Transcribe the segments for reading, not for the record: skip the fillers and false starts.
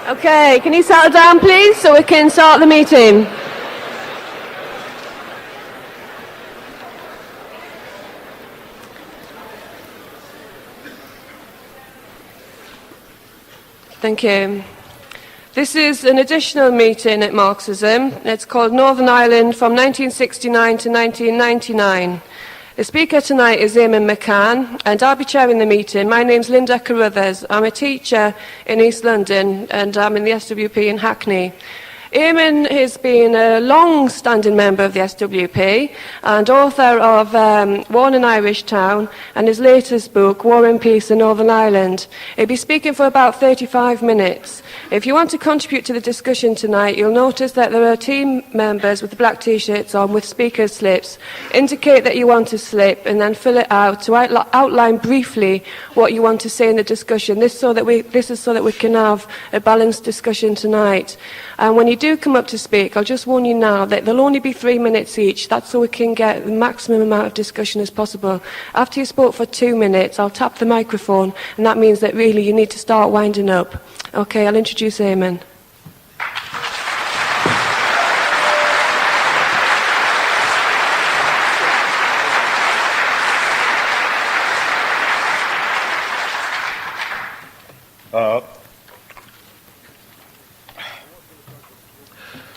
Okay, can you settle down please so we can start the meeting? Thank you. This is an additional meeting at Marxism. It's called Northern Ireland from 1969 to 1999. The speaker tonight is Eamon McCann, and I'll be chairing the meeting. My name's Linda Carruthers. I'm a teacher in East London, and I'm in the SWP in Hackney. Eamon has been a long-standing member of the SWP and author of War in an Irish Town and his latest book, War and Peace in Northern Ireland. He'll be speaking for about 35 minutes. If you want to contribute to the discussion tonight, you'll notice that there are team members with the black T-shirts on with speaker slips. Indicate that you want a slip and then fill it out to outline briefly what you want to say in the discussion. This is so that we can have a balanced discussion tonight. And when you do come up to speak, I'll just warn you now that there'll only be 3 minutes each. That's so we can get the maximum amount of discussion as possible. After you spoke for 2 minutes, I'll tap the microphone, and that means that really you need to start winding up. Okay, I'll introduce Eamon.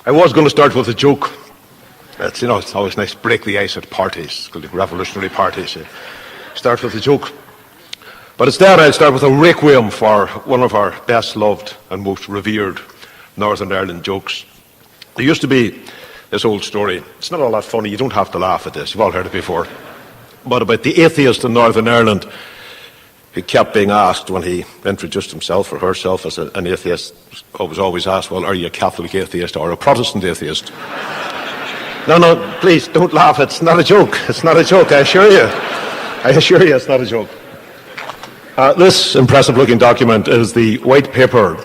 I was going to start with a joke. It's always nice to break the ice at parties, revolutionary parties. Start with a joke. But instead, I'll start with a requiem for one of our best loved and most revered Northern Ireland jokes. There used to be this old story. It's not all that funny. You don't have to laugh at this. You've all heard it before. But about the atheist in Northern Ireland who kept being asked when he introduced himself or herself as an atheist, was always asked, well, are you a Catholic atheist or a Protestant atheist? No, please, don't laugh. It's not a joke. It's not a joke, I assure you. I assure you it's not a joke. This impressive-looking document is the white paper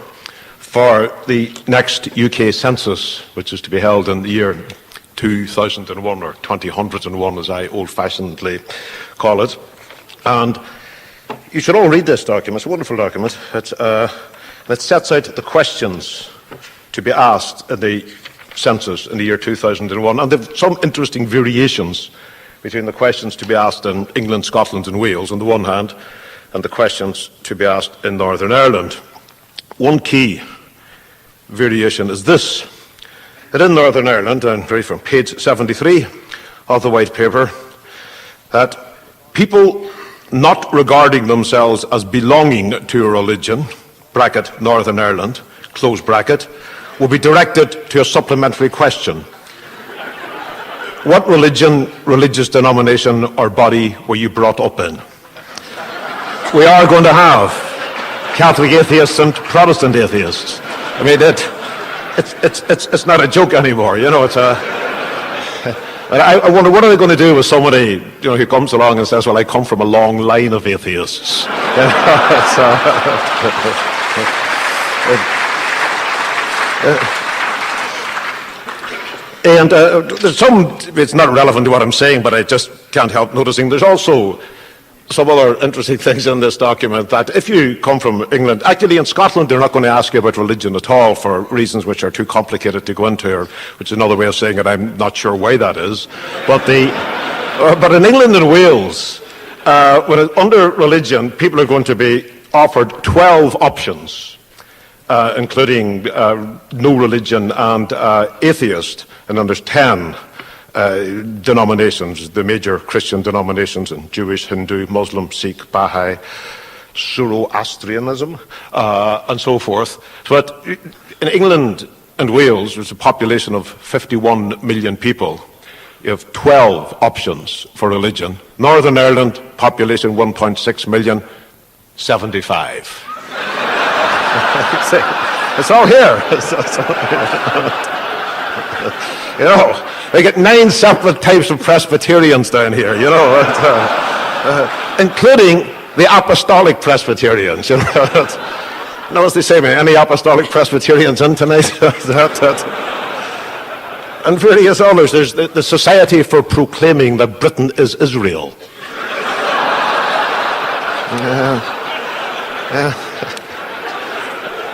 for the next UK census, which is to be held in the year 2001, or 2001, as I old-fashionedly call it. And you should all read this document. It's a wonderful document. It sets out the questions to be asked in the census in the year 2001. And there are some interesting variations between the questions to be asked in England, Scotland and Wales on the one hand, and the questions to be asked in Northern Ireland. One key variation is this, that in Northern Ireland, and right from page 73 of the white paper, that people not regarding themselves as belonging to a religion, bracket Northern Ireland, close bracket, will be directed to a supplementary question. What religion, religious denomination or body were you brought up in? We are going to have Catholic atheists and Protestant atheists. I mean, it's not a joke anymore, it's a... I wonder, what are they going to do with somebody who comes along and says, well, I come from a long line of atheists? And there's it's not relevant to what I'm saying, but I just can't help noticing there's also some other interesting things in this document, that if you come from England, actually in Scotland they're not going to ask you about religion at all for reasons which are too complicated to go into, or which is another way of saying it, I'm not sure why that is. But in England and Wales, under religion, people are going to be offered 12 options, including no religion and atheist, and then there's 10 denominations, the major Christian denominations, and Jewish, Hindu, Muslim, Sikh, Baha'i, Zoroastrianism, and so forth. But in England and Wales, there's a population of 51 million people. You have 12 options for religion. Northern Ireland, population 1.6 million, 75. It's all here. They get 9 separate types of Presbyterians down here, including the Apostolic Presbyterians. No, as they say, any Apostolic Presbyterians in tonight? And various others. There's the Society for Proclaiming that Britain is Israel.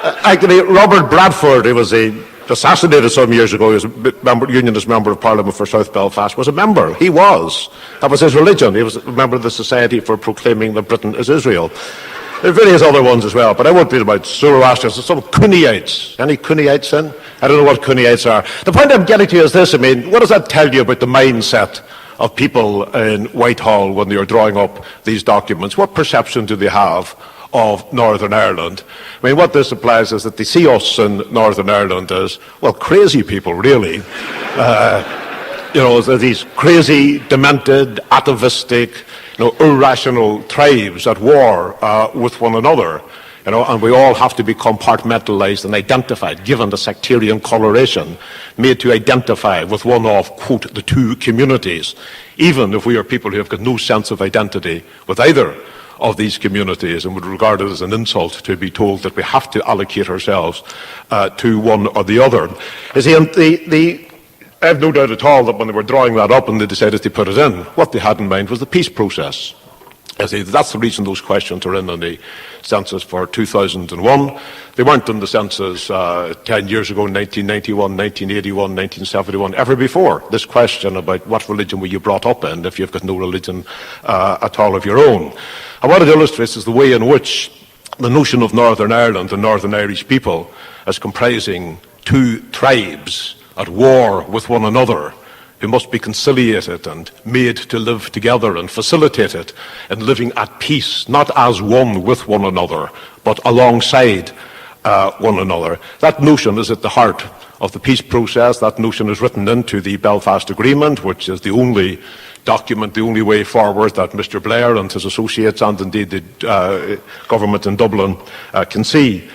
Actually, Robert Bradford, who was assassinated some years ago, he was a Unionist member of Parliament for South Belfast, was a member. He was. That was his religion. He was a member of the Society for Proclaiming that Britain is Israel. There are various other ones as well, but I won't read about Zoroastrians and some Cunnyites. Any Cunnyites in? I don't know what Cunnyites are. The point I'm getting to is this. I mean, what does that tell you about the mindset of people in Whitehall when they are drawing up these documents? What perception do they have of Northern Ireland? I mean, what this implies is that they see us in Northern Ireland as, well, crazy people, really. These crazy, demented, atavistic, irrational tribes at war with one another. And we all have to be compartmentalized and identified, given the sectarian coloration, made to identify with one of, quote, the two communities, even if we are people who have got no sense of identity with either of these communities, and would regard it as an insult to be told that we have to allocate ourselves to one or the other. You see, I have no doubt at all that when they were drawing that up and they decided to put it in, what they had in mind was the peace process. I say that's the reason those questions are in the census for 2001. They weren't in the census 10 years ago, 1991, 1981, 1971, ever before. This question about what religion were you brought up in if you've got no religion at all of your own. And what it illustrates is the way in which the notion of Northern Ireland and Northern Irish people as comprising two tribes at war with one another, who must be conciliated and made to live together and facilitated in living at peace, not as one with one another, but alongside one another. That notion is at the heart of the peace process. That notion is written into the Belfast Agreement, which is the only document, the only way forward that Mr. Blair and his associates, and indeed the government in Dublin, can see.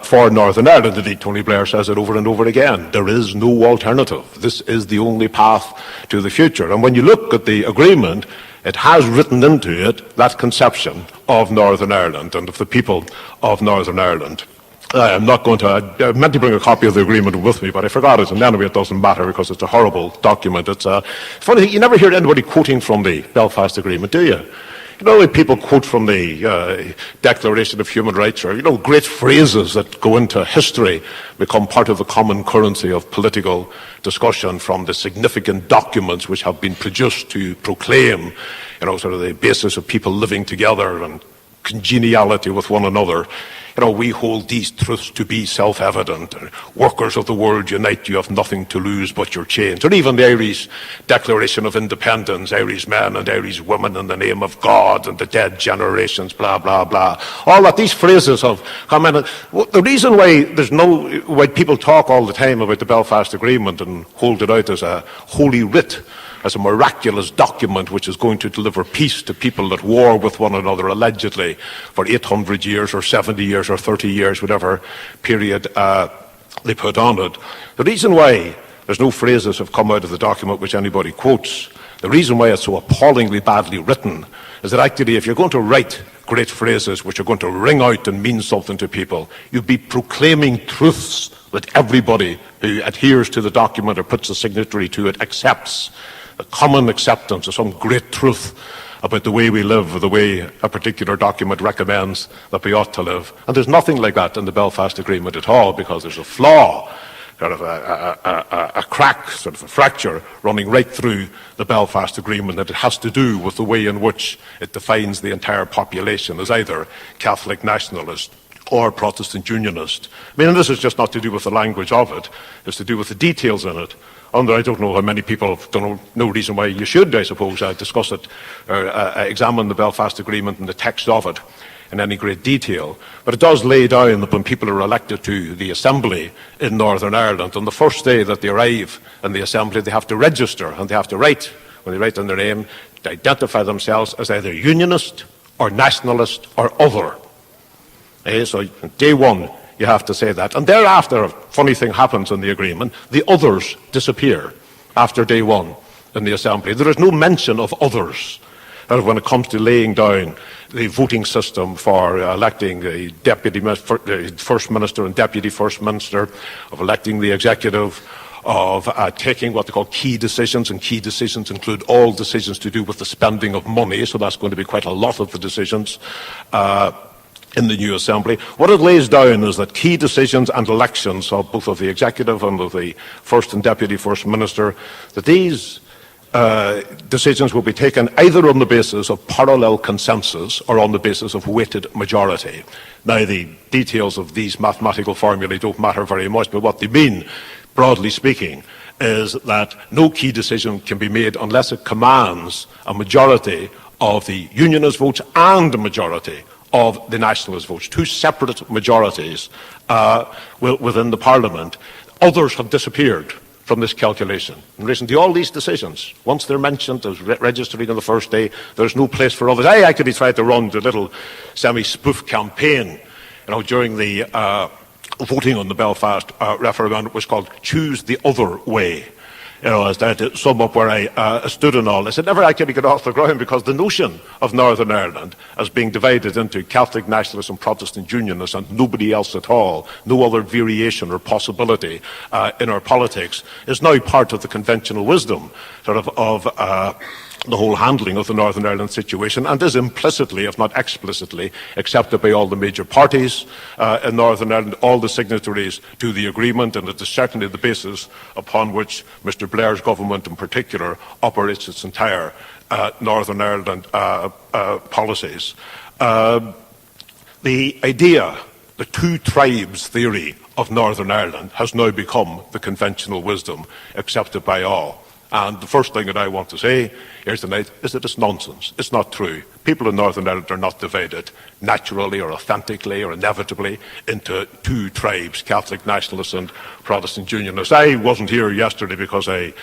For Northern Ireland. Indeed, Tony Blair says it over and over again. There is no alternative. This is the only path to the future. And when you look at the agreement, it has written into it that conception of Northern Ireland and of the people of Northern Ireland. I'm not going to, I meant to bring a copy of the agreement with me, but I forgot it, and anyway it doesn't matter because it's a horrible document. It's a funny thing, you never hear anybody quoting from the Belfast Agreement, do you? People quote from the Declaration of Human Rights, or, great phrases that go into history, become part of the common currency of political discussion from the significant documents which have been produced to proclaim, sort of the basis of people living together and congeniality with one another. We hold these truths to be self-evident. Workers of the world unite, you have nothing to lose but your chains. Or even the Irish Declaration of Independence, Irish men and Irish women in the name of God and the dead generations, blah, blah, blah. All that, these phrases have come in. The reason why people talk all the time about the Belfast Agreement and hold it out as a holy writ, as a miraculous document which is going to deliver peace to people at war with one another, allegedly, for 800 years or 70 years or 30 years, whatever period they put on it. The reason why there's no phrases have come out of the document which anybody quotes, the reason why it's so appallingly badly written, is that actually if you're going to write great phrases which are going to ring out and mean something to people, you'd be proclaiming truths that everybody who adheres to the document or puts a signatory to it accepts. A common acceptance of some great truth about the way we live, or the way a particular document recommends that we ought to live. And there's nothing like that in the Belfast Agreement at all, because there's a flaw, sort of a crack, sort of a fracture running right through the Belfast Agreement, that it has to do with the way in which it defines the entire population as either Catholic nationalist or Protestant unionist. I mean, and this is just not to do with the language of it, it's to do with the details in it. And I don't know how many people, don't know, no reason why you should, I suppose, discuss it or examine the Belfast Agreement and the text of it in any great detail. But it does lay down that when people are elected to the Assembly in Northern Ireland, on the first day that they arrive in the Assembly, they have to register and they have to write, when they write in their name, to identify themselves as either unionist or nationalist or other. So day one, you have to say that. And thereafter, a funny thing happens in the agreement. The others disappear after day one in the Assembly. There is no mention of others when it comes to laying down the voting system for electing the First Minister and Deputy First Minister, of electing the Executive, of taking what they call key decisions, and key decisions include all decisions to do with the spending of money, so that's going to be quite a lot of the decisions. in the new Assembly. What it lays down is that key decisions and elections of both of the Executive and of the First and Deputy First Minister, that these decisions will be taken either on the basis of parallel consensus or on the basis of weighted majority. Now, the details of these mathematical formulae don't matter very much, but what they mean, broadly speaking, is that no key decision can be made unless it commands a majority of the Unionist votes and a majority of the Nationalist votes, two separate majorities within the Parliament. Others have disappeared from this calculation. In relation to all these decisions, once they're mentioned as registering on the first day, there's no place for others. I actually tried to run the little semi-spoof campaign, during the voting on the Belfast referendum. It was called "Choose the Other Way." As to sum up where I stood and all. I said, never actually got off the ground, because the notion of Northern Ireland as being divided into Catholic nationalists and Protestant Unionists and nobody else at all, no other variation or possibility in our politics, is now part of the conventional wisdom of the whole handling of the Northern Ireland situation, and is implicitly, if not explicitly, accepted by all the major parties in Northern Ireland, all the signatories to the agreement, and it is certainly the basis upon which Mr Blair's government in particular operates its entire Northern Ireland policies. The idea, the two tribes theory of Northern Ireland, has now become the conventional wisdom accepted by all. And the first thing that I want to say here tonight is that it's nonsense. It's not true. People in Northern Ireland are not divided naturally or authentically or inevitably into two tribes, Catholic nationalists and Protestant Unionists. I wasn't here yesterday because I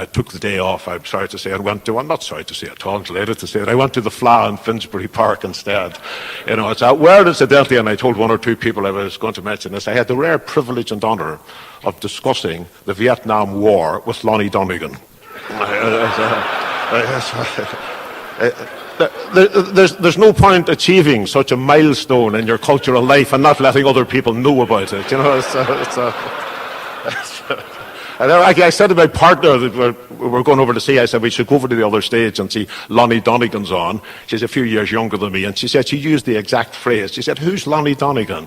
took the day off, I'm sorry to say, and went to, I'm not sorry to say at all, I'm delighted to say it, I went to the Fleadh in Finsbury Park instead. It's out where, incidentally, and I told one or two people I was going to mention this, I had the rare privilege and honour of discussing the Vietnam War with Lonnie Donegan. There's no point achieving such a milestone in your cultural life and not letting other people know about it. I said to my partner that we were going over to see, I said we should go over to the other stage and see Lonnie Donegan's on. She's a few years younger than me, and she said, she used the exact phrase. She said, "Who's Lonnie Donegan?"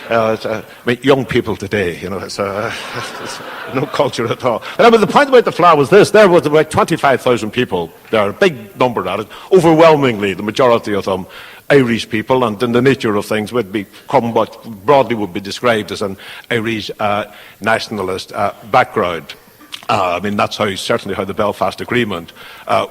Young people today, it's no culture at all. But the point about the Fleadh was this: there was about 25,000 people there, a big number at it, overwhelmingly the majority of them Irish people, and in the nature of things would become what broadly would be described as an Irish nationalist background. That's certainly how the Belfast Agreement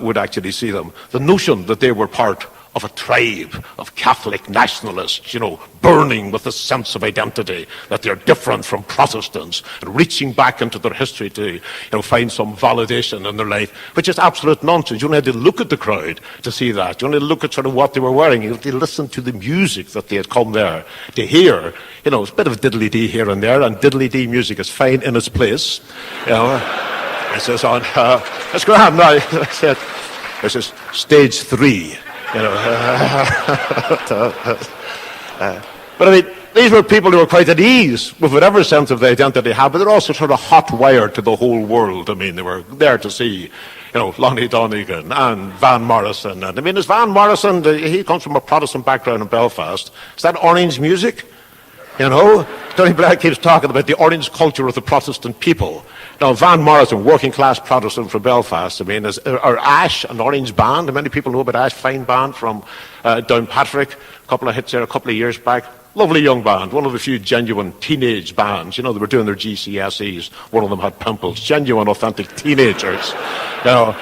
would actually see them. The notion that they were part of a tribe of Catholic nationalists, burning with a sense of identity, that they're different from Protestants, and reaching back into their history to find some validation in their life, which is absolute nonsense. You only had to look at the crowd to see that. You only look at what they were wearing. You have to listen to the music that they had come there to hear. It's a bit of diddly-dee here and there, and diddly-dee music is fine in its place. This is on, let's go ahead now. This is stage 3. But these were people who were quite at ease with whatever sense of the identity they had, but they're also sort of hot-wired to the whole world. They were there to see, Lonnie Donegan and Van Morrison. And is Van Morrison, he comes from a Protestant background in Belfast. Is that orange music? Tony Blair keeps talking about the orange culture of the Protestant people. Now, Van Morrison, working-class Protestant from Belfast, is Ash, an orange band. Many people know about Ash, fine band from Downpatrick. A couple of hits there a couple of years back. Lovely young band, one of the few genuine teenage bands. They were doing their GCSEs. One of them had pimples. Genuine, authentic teenagers. Are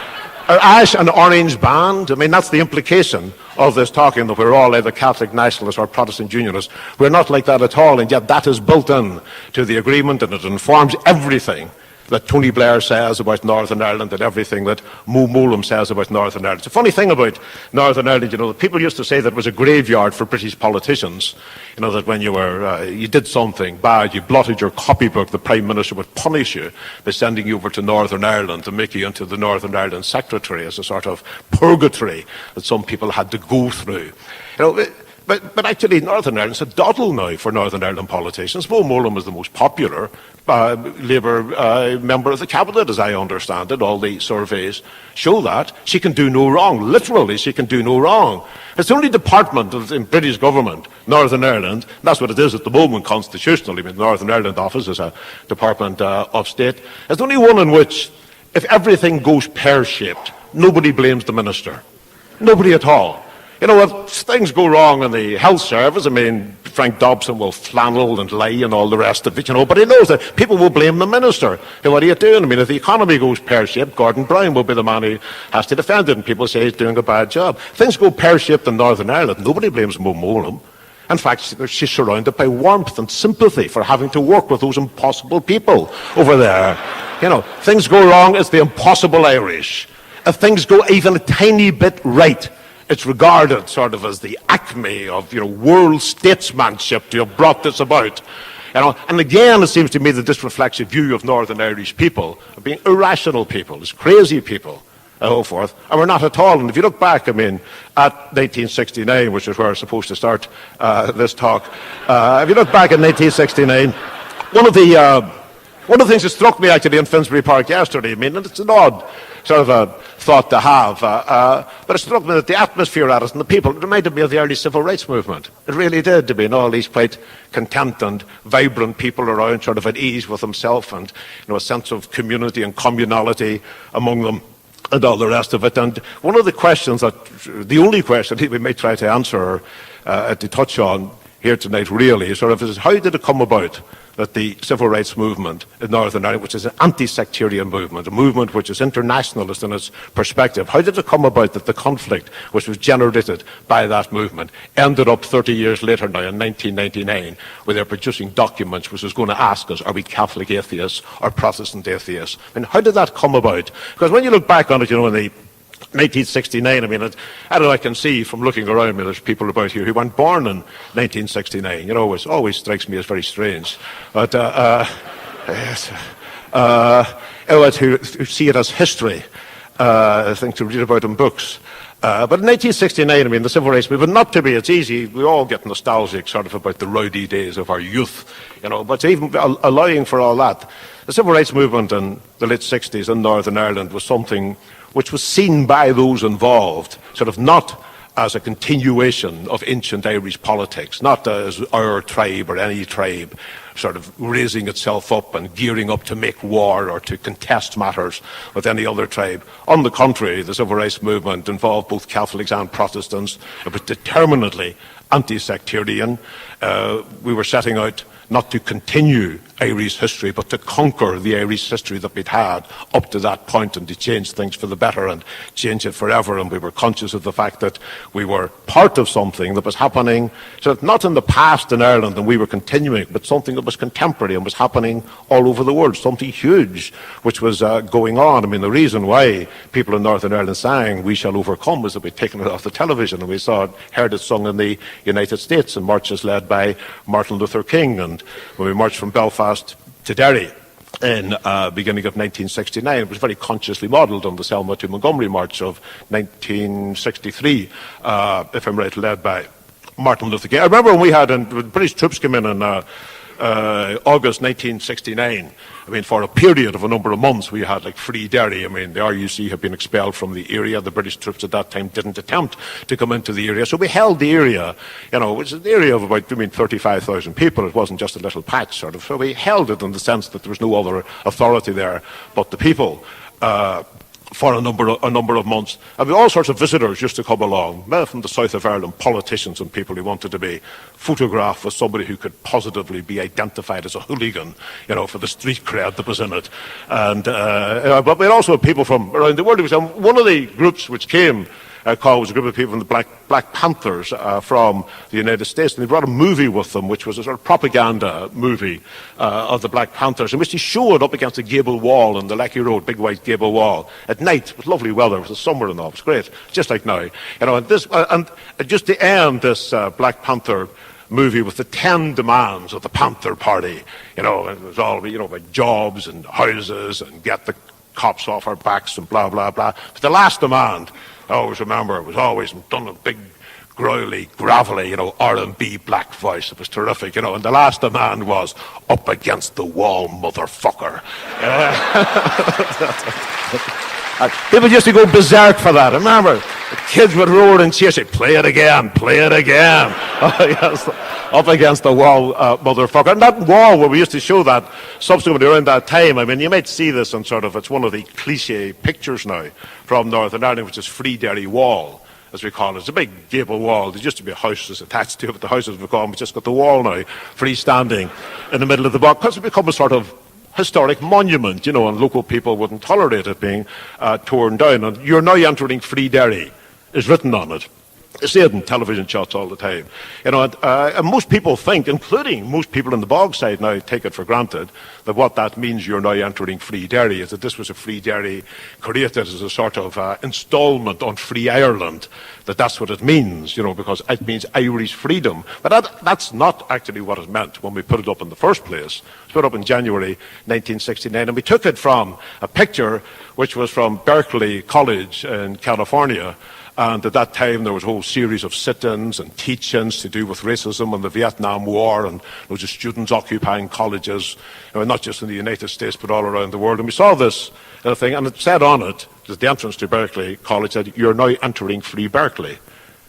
Ash an orange band? That's the implication of this talking, that we're all either Catholic nationalists or Protestant Unionists. We're not like that at all, and yet that is built in to the agreement, and it informs everything that Tony Blair says about Northern Ireland and everything that Mo Mowlam says about Northern Ireland. It's a funny thing about Northern Ireland, people used to say that it was a graveyard for British politicians. That when you did something bad, you blotted your copybook, the Prime Minister would punish you by sending you over to Northern Ireland and make you into the Northern Ireland Secretary as a sort of purgatory that some people had to go through. But actually, Northern Ireland's a doddle now for Northern Ireland politicians. Mo Mowlam is the most popular Labour member of the cabinet, as I understand it. All the surveys show that. She can do no wrong. Literally, she can do no wrong. It's the only department in British government, Northern Ireland, and that's what it is at the moment constitutionally. I mean, the Northern Ireland office is a department of state. It's the only one in which, if everything goes pear-shaped, nobody blames the minister. Nobody at all. You know, if things go wrong in the health service, I mean, Frank Dobson will flannel and lie and all the rest of it, you know, but he knows that people will blame the minister. Hey, what are you doing? I mean, if the economy goes pear-shaped, Gordon Brown will be the man who has to defend it, and people say he's doing a bad job. Things go pear-shaped in Northern Ireland, nobody blames Mo Mowlam. In fact, she's surrounded by warmth and sympathy for having to work with those impossible people over there. You know, things go wrong, it's the impossible Irish. If things go even a tiny bit right, it's regarded sort of as the acme of, you know, world statesmanship to have brought this about. You know, and again, it seems to me that this reflects a view of Northern Irish people of being irrational people, as crazy people, and so forth. And we're not at all. And if you look back, I mean, at 1969, which is where I'm supposed to start this talk, if you look back at 1969, one of the things that struck me actually in Finsbury Park yesterday, I mean, and it's an odd sort of a thought to have, but it struck me that the atmosphere at it and the people, it reminded me of the early civil rights movement. It really did, to be all these quite content and vibrant people around, sort of at ease with themselves, and, you know, a sense of community and communality among them, and all the rest of it. And one of the questions the only question we may try to answer, to touch on here tonight really, is sort of, is how did it come about that the civil rights movement in Northern Ireland, which is an anti-sectarian movement, a movement which is internationalist in its perspective, how did it come about that the conflict which was generated by that movement ended up 30 years later now in 1999, where they're producing documents which is going to ask us, are we Catholic atheists or Protestant atheists? I mean, how did that come about? Because when you look back on it, you know, in the 1969, I mean, I don't know, I can see from looking around me, there's people about here who weren't born in 1969. You know, it always strikes me as very strange. But, yes, who see it as history, I think, to read about in books. But in 1969, I mean, the civil rights movement, not to be, it's easy, we all get nostalgic sort of about the rowdy days of our youth, you know, but even allowing for all that, the civil rights movement in the late 60s in Northern Ireland was something which was seen by those involved, sort of not as a continuation of ancient Irish politics, not as our tribe or any tribe sort of raising itself up and gearing up to make war or to contest matters with any other tribe. On the contrary, the civil rights movement involved both Catholics and Protestants. It was determinedly anti-sectarian. We were setting out not to continue Irish history, but to conquer the Irish history that we'd had up to that point and to change things for the better and change it forever. And we were conscious of the fact that we were part of something that was happening, so not in the past in Ireland and we were continuing, but something that was contemporary and was happening all over the world, something huge which was going on. I mean, the reason why people in Northern Ireland sang "We Shall Overcome" was that we'd taken it off the television and we heard it sung in the United States in marches led by Martin Luther King. And when we marched from Belfast to Derry in beginning of 1969, it was very consciously modelled on the Selma to Montgomery March of 1963, if I'm right, led by Martin Luther King. I remember when when British troops came in August 1969, I mean, for a period of a number of months, we had like free Derry. I mean, the RUC had been expelled from the area. The British troops at that time didn't attempt to come into the area. So we held the area, you know, which is an area of about, 35,000 people. It wasn't just a little patch, sort of. So we held it in the sense that there was no other authority there but the people. For a number of months. I mean, all sorts of visitors used to come along, from the south of Ireland, politicians and people who wanted to be photographed with somebody who could positively be identified as a hooligan, you know, for the street cred that was in it. And but we also had people from around the world. One of the groups which came was a group of people from the Black Panthers from the United States, and they brought a movie with them, which was a sort of propaganda movie of the Black Panthers, in which they showed up against a gable wall on the Lecky Road, big white gable wall, at night, with lovely weather. It was the summer and all. It was great, just like now. You know, and just to end this Black Panther movie with the 10 demands of the Panther Party, you know, it was all, you know, about jobs and houses and get the cops off our backs and blah, blah, blah. But the last demand, I always remember, it was always done in big growly, gravelly, R&B black voice. It was terrific, and the last demand was, "Up against the wall, motherfucker." People used to go berserk for that. I remember the kids would roar and cheer, say, "Play it again, play it again." Yes, "Up against the wall, motherfucker." And that wall where we used to show that subsequently around that time, I mean, you might see this in it's one of the cliche pictures now from Northern Ireland, which is Freederry Wall, as we call it. It's a big gable wall. There used to be houses attached to it, but the houses have gone. We've just got the wall now, freestanding in the middle of the box, because it's become a sort of historic monument, and local people wouldn't tolerate it being torn down. And "You're now entering Freederry" is written on it. You see it in television shots all the time. And most people think, including most people in the Bogside now, take it for granted that what that means, "You're now entering Freederry," is that this was a Freederry created as a sort of installment on Free Ireland, that's what it means, because it means Irish freedom. But that's not actually what it meant when we put it up in the first place. It was put up in January 1969, and we took it from a picture which was from Berkeley College in California. And at that time, there was a whole series of sit-ins and teach-ins to do with racism and the Vietnam War, and loads of students occupying colleges, not just in the United States, but all around the world. And we saw this thing, and it said on it, at the entrance to Berkeley College, said, "You're now entering Free Berkeley."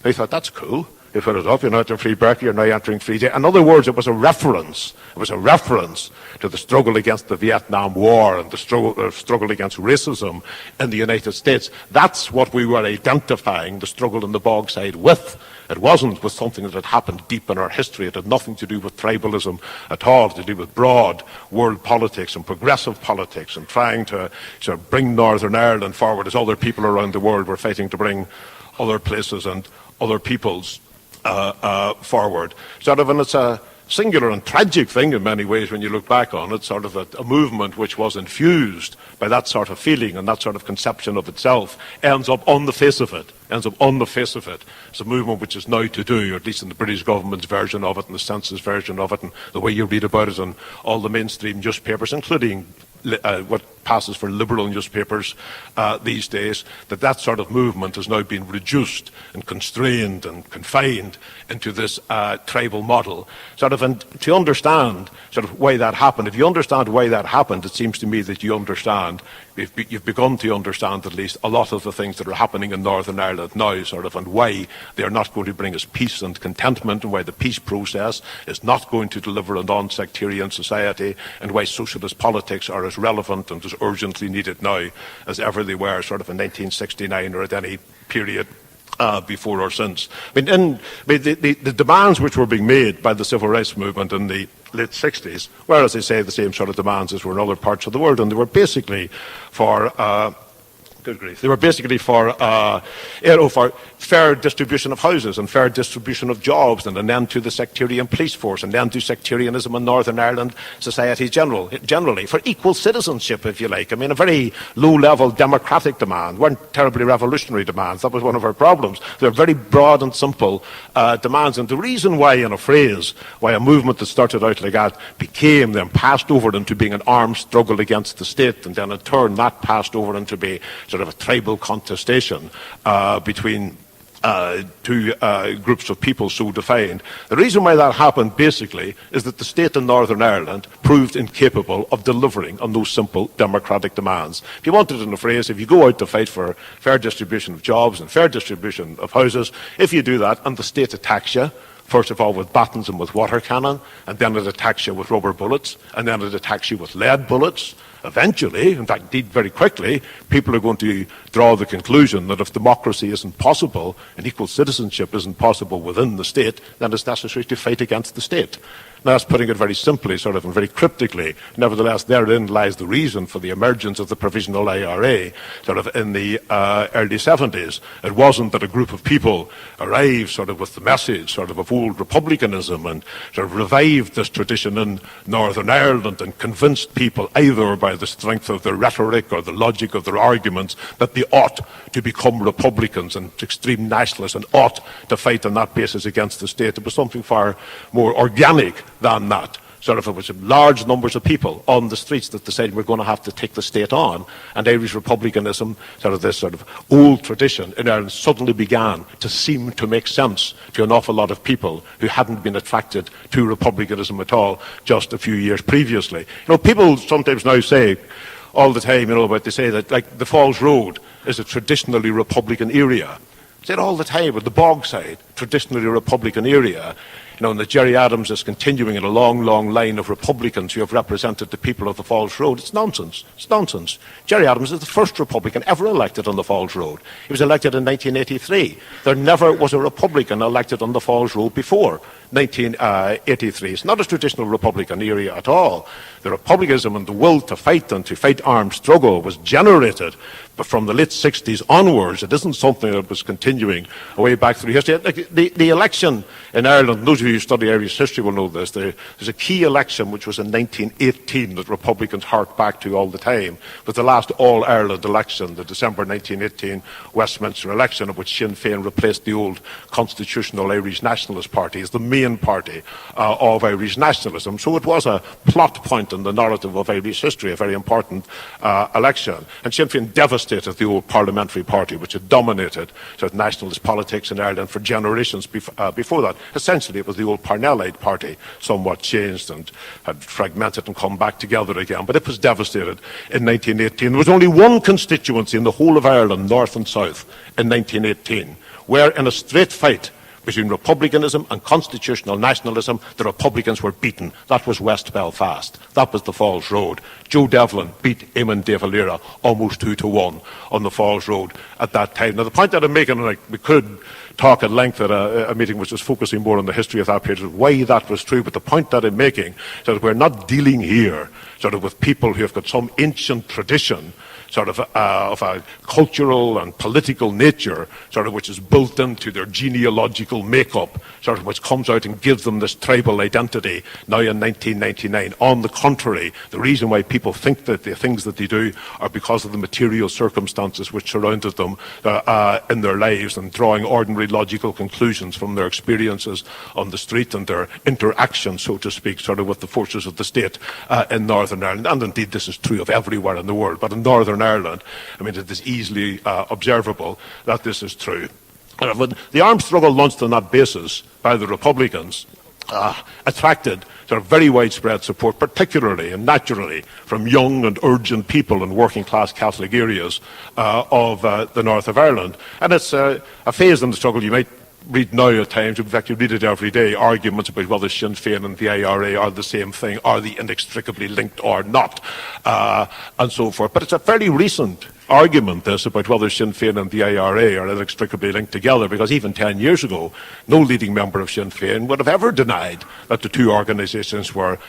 I thought, that's cool. You put it up, "You're now entering Free Berkeley, you're now entering Free Day." In other words, it was a reference. It was a reference to the struggle against the Vietnam War and the struggle against racism in the United States. That's what we were identifying the struggle in the Bogside with. It wasn't with something that had happened deep in our history. It had nothing to do with tribalism at all. It had to do with broad world politics and progressive politics and trying to sort of bring Northern Ireland forward as other people around the world were fighting to bring other places and other peoples forward. And it's a singular and tragic thing in many ways when you look back on it, a movement which was infused by that sort of feeling and that sort of conception of itself ends up on the face of it. It's a movement which is now to do, or at least in the British government's version of it and the census version of it and the way you read about it in all the mainstream newspapers, including what passes for liberal newspapers these days, that sort of movement has now been reduced and constrained and confined into this tribal model. And to understand why that happened, if you understand why that happened, it seems to me that you understand, you've begun to understand at least a lot of the things that are happening in Northern Ireland now, and why they are not going to bring us peace and contentment, and why the peace process is not going to deliver a non-sectarian society, and why socialist politics are as relevant and as urgently needed now as ever they were in 1969 or at any period before or since. The demands which were being made by the civil rights movement in the late 60s were, as I say, the same sort of demands as were in other parts of the world, and they were basically for good grief. They were basically for fair distribution of houses and fair distribution of jobs, and an end to the sectarian police force, and an end to sectarianism in Northern Ireland society generally, for equal citizenship, if you like. A very low-level democratic demand, weren't terribly revolutionary demands. That was one of our problems. They were very broad and simple demands, and the reason why, in a phrase, why a movement that started out like that became then passed over into being an armed struggle against the state, and then in turn that passed over into be a tribal contestation between two groups of people so defined. The reason why that happened basically is that the state in Northern Ireland proved incapable of delivering on those simple democratic demands. If you wanted in a phrase, if you go out to fight for fair distribution of jobs and fair distribution of houses, if you do that and the state attacks you, first of all with batons and with water cannon, and then it attacks you with rubber bullets, and then it attacks you with lead bullets, eventually, in fact, indeed very quickly, people are going to draw the conclusion that if democracy isn't possible and equal citizenship isn't possible within the state, then it's necessary to fight against the state. Now, that's putting it very simply, and very cryptically. Nevertheless, therein lies the reason for the emergence of the provisional IRA, in the early 70s. It wasn't that a group of people arrived, with the message, of old republicanism and revived this tradition in Northern Ireland and convinced people either by the strength of their rhetoric or the logic of their arguments that they ought to become Republicans and extreme nationalists and ought to fight on that basis against the state. It was something far more organic than that. it was large numbers of people on the streets that decided we're going to have to take the state on, and Irish republicanism, this old tradition in Ireland, suddenly began to seem to make sense to an awful lot of people who hadn't been attracted to republicanism at all just a few years previously. People sometimes now say all the time, they say that the Falls Road is a traditionally Republican area. They say it all the time, but the Bogside, traditionally a Republican area. And that Gerry Adams is continuing in a long, long line of Republicans who have represented the people of the Falls Road. It's nonsense. It's nonsense. Gerry Adams is the first Republican ever elected on the Falls Road. He was elected in 1983. There never was a Republican elected on the Falls Road before 1983. It's not a traditional Republican area at all. The republicanism and the will to fight armed struggle was generated but from the late 60s onwards. It isn't something that was continuing way back through history. The election in Ireland, those of you who study Irish history will know this, there's a key election which was in 1918 that Republicans hark back to all the time. It was the last All-Ireland election, the December 1918 Westminster election, in which Sinn Féin replaced the old constitutional Irish Nationalist Party as the main party of Irish nationalism. So it was a plot point in the narrative of Irish history, a very important election. And Sinn Féin devastated the old parliamentary party, which had dominated nationalist politics in Ireland for generations before that. Essentially, it was the old Parnellite party, somewhat changed and had fragmented and come back together again. But it was devastated in 1918. There was only one constituency in the whole of Ireland, north and south, in 1918, where in a straight fight between republicanism and constitutional nationalism, the Republicans were beaten. That was West Belfast. That was the Falls Road. Joe Devlin beat Eamon de Valera almost 2-1 on the Falls Road at that time. Now, the point that I'm making, and we could talk at length at a meeting which was focusing more on the history of that period, why that was true, but the point that I'm making is that we're not dealing here with people who have got some ancient tradition of a cultural and political nature, which is built into their genealogical makeup, which comes out and gives them this tribal identity now in 1999. On the contrary, the reason why people think that the things that they do are because of the material circumstances which surrounded them in their lives, and drawing ordinary logical conclusions from their experiences on the street and their interaction, so to speak, with the forces of the state in Northern Ireland. And indeed, this is true of everywhere in the world, but in Northern Ireland, it is easily observable that this is true. The armed struggle launched on that basis by the Republicans attracted very widespread support, particularly and naturally from young and urgent people in working class Catholic areas of the north of Ireland. And it's a phase in the struggle you might read now at times, in fact you read it every day, arguments about whether Sinn Féin and the IRA are the same thing, are they inextricably linked or not, and so forth. But it's a fairly recent argument, this, about whether Sinn Féin and the IRA are inextricably linked together, because even 10 years ago, no leading member of Sinn Féin would have ever denied that the two organisations were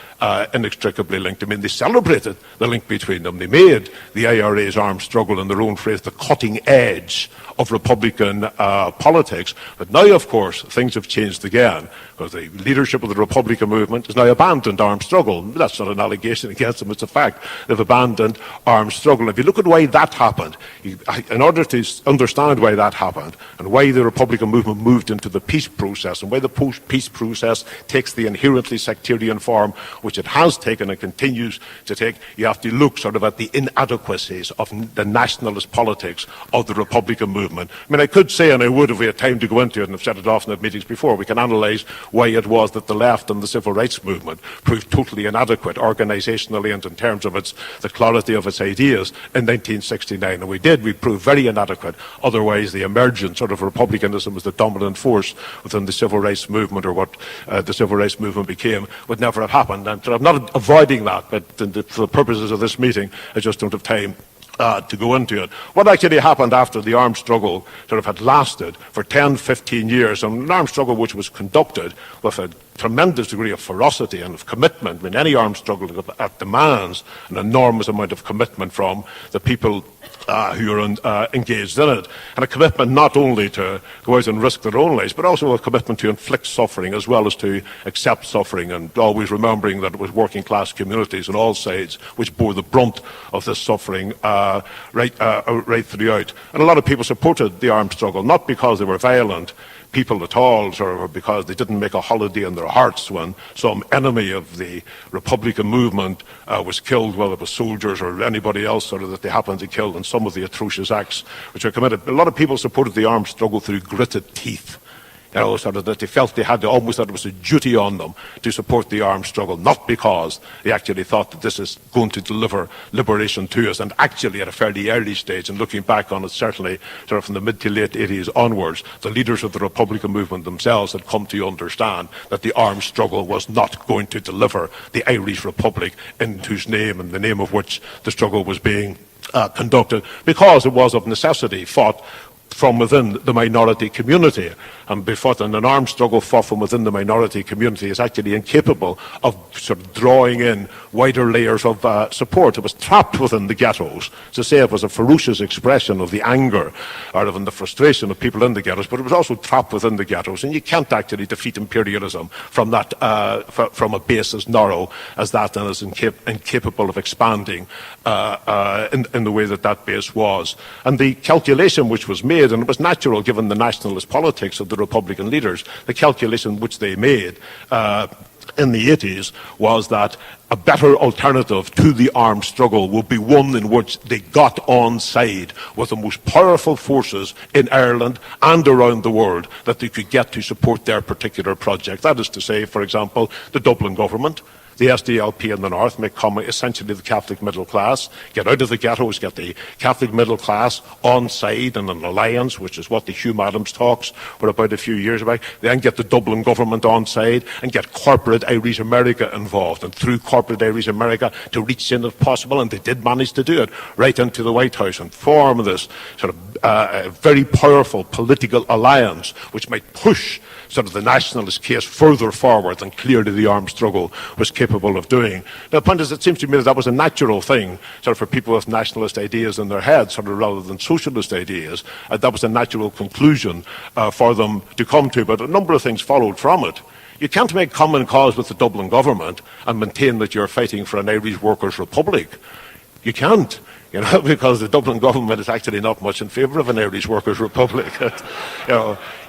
inextricably linked. They celebrated the link between them. They made the IRA's armed struggle, in their own phrase, the cutting edge of Republican politics. But now, of course, things have changed again, because the leadership of the Republican movement has now abandoned armed struggle. That's not an allegation against them, it's a fact. They've abandoned armed struggle. If you look at why that happened, in order to understand why that happened, and why the Republican movement moved into the peace process, and why the post-peace process takes the inherently sectarian form which it has taken and continues to take, you have to look at the inadequacies of the nationalist politics of the Republican movement. I could say, and I would if we had time to go into it, and I've said it often at meetings before, we can analyse why it was that the left and the civil rights movement proved totally inadequate organisationally and in terms of the clarity of its ideas in 1969. And we proved very inadequate. Otherwise, the emergence of republicanism as the dominant force within the civil rights movement, or what the civil rights movement became, would never have happened. And I'm not avoiding that, but for the purposes of this meeting, I just don't have time to go into it. What actually happened after the armed struggle had lasted for 10, 15 years, and an armed struggle which was conducted with a tremendous degree of ferocity and of commitment. Any armed struggle that demands an enormous amount of commitment from the people who are engaged in it, and a commitment not only to go out and risk their own lives, but also a commitment to inflict suffering as well as to accept suffering, and always remembering that it was working class communities on all sides which bore the brunt of this suffering right throughout. And a lot of people supported the armed struggle, not because they were violent people at all, sort of because they didn't make a holiday in their hearts when some enemy of the Republican movement was killed, whether it was soldiers or anybody else sort of that they happened to kill in some of the atrocious acts which are committed. A lot of people supported the armed struggle through gritted teeth. You know, sort of that they felt they had to, almost that it was a duty on them to support the armed struggle, not because they actually thought that this is going to deliver liberation to us. And actually, at a fairly early stage, and looking back on it, certainly sort of from the mid to late 80s onwards, the leaders of the Republican movement themselves had come to understand that the armed struggle was not going to deliver the Irish Republic, in whose name and the name of which the struggle was being conducted, because it was of necessity fought from within the minority community. And before an armed struggle fought from within the minority community is actually incapable of sort of drawing in wider layers of support. It was trapped within the ghettos. To say it was a ferocious expression of the anger or of the frustration of people in the ghettos, but it was also trapped within the ghettos. And you can't actually defeat imperialism from that, from a base as narrow as that, and as incapable of expanding in the way that that base was. And the calculation which was made, and it was natural given the nationalist politics of the Republican leaders, the calculation which they made in the 80s was that a better alternative to the armed struggle would be one in which they got on side with the most powerful forces in Ireland and around the world that they could get to support their particular project. That is to say, for example, the Dublin government, the SDLP in the north, make essentially the Catholic middle class, get out of the ghettos, get the Catholic middle class on side in an alliance, which is what the Hume Adams talks were about a few years back, then get the Dublin government on side and get corporate Irish America involved, and through corporate Irish America to reach in if possible, and they did manage to do it, right into the White House and form this sort of very powerful political alliance which might push sort of the nationalist case further forward than clearly the armed struggle was capable of doing. Now, the point is, it seems to me that was a natural thing sort of for people with nationalist ideas in their heads, sort of rather than socialist ideas. That was a natural conclusion for them to come to, but a number of things followed from it. You can't make common cause with the Dublin government and maintain that you're fighting for an Irish Workers' Republic. You can't. You know, because the Dublin government is actually not much in favour of an Irish Workers' Republic.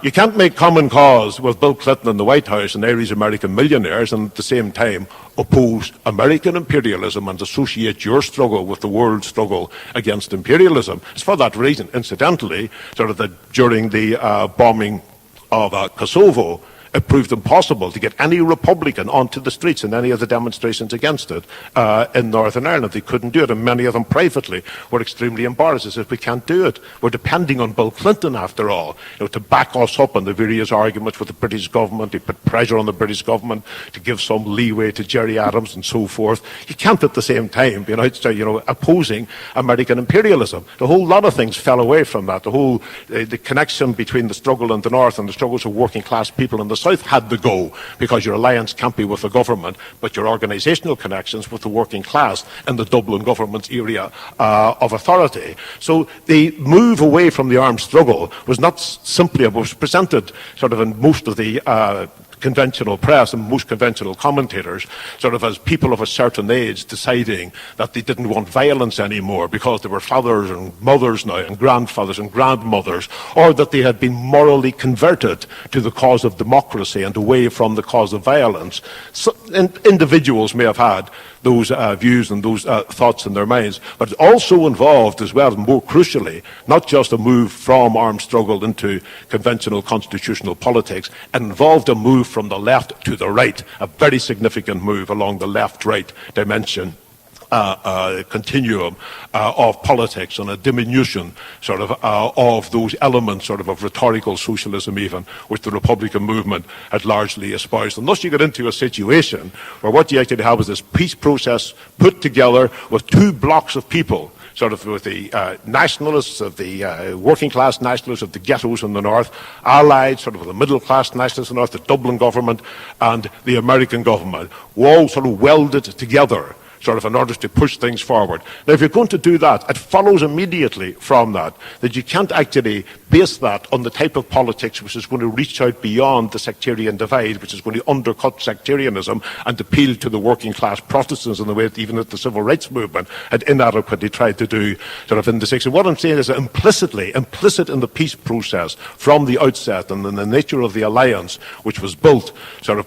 You can't make common cause with Bill Clinton in the White House and Irish American millionaires and at the same time oppose American imperialism and associate your struggle with the world struggle against imperialism. It's for that reason, incidentally, sort of that during the bombing of Kosovo, it proved impossible to get any Republican onto the streets in any of the demonstrations against it in Northern Ireland. They couldn't do it, and many of them privately were extremely embarrassed. They said, we can't do it. We're depending on Bill Clinton, after all, to back us up on the various arguments with the British government, to put pressure on the British government, to give some leeway to Gerry Adams and so forth. You can't at the same time be opposing American imperialism. The whole lot of things fell away from that. The whole the connection between the struggle in the north and the struggles of working class people in the south had to go, because your alliance can't be with the government, but your organisational connections with the working class in the Dublin government's area of authority. So the move away from the armed struggle was not simply, it was presented sort of in most of the conventional press and most conventional commentators sort of as people of a certain age deciding that they didn't want violence anymore because they were fathers and mothers now and grandfathers and grandmothers, or that they had been morally converted to the cause of democracy and away from the cause of violence. So, individuals may have had those views and those thoughts in their minds, but it also involved as well, more crucially, not just a move from armed struggle into conventional constitutional politics, it involved a move from the left to the right, a very significant move along the left-right dimension continuum of politics, and a diminution sort of those elements of rhetorical socialism even, which the Republican movement had largely espoused. And thus you get into a situation where what you actually have is this peace process put together with two blocks of people, sort of with the nationalists of the working class nationalists of the ghettos in the north, allied sort of with the middle class nationalists in the north, the Dublin government and the American government, all sort of welded together in order to push things forward. Now, if you're going to do that, it follows immediately from that you can't actually base that on the type of politics which is going to reach out beyond the sectarian divide, which is going to undercut sectarianism and appeal to the working class Protestants in the way that even that the civil rights movement had inadequately tried to do in the 60s. What I'm saying is that implicit in the peace process from the outset, and in the nature of the alliance which was built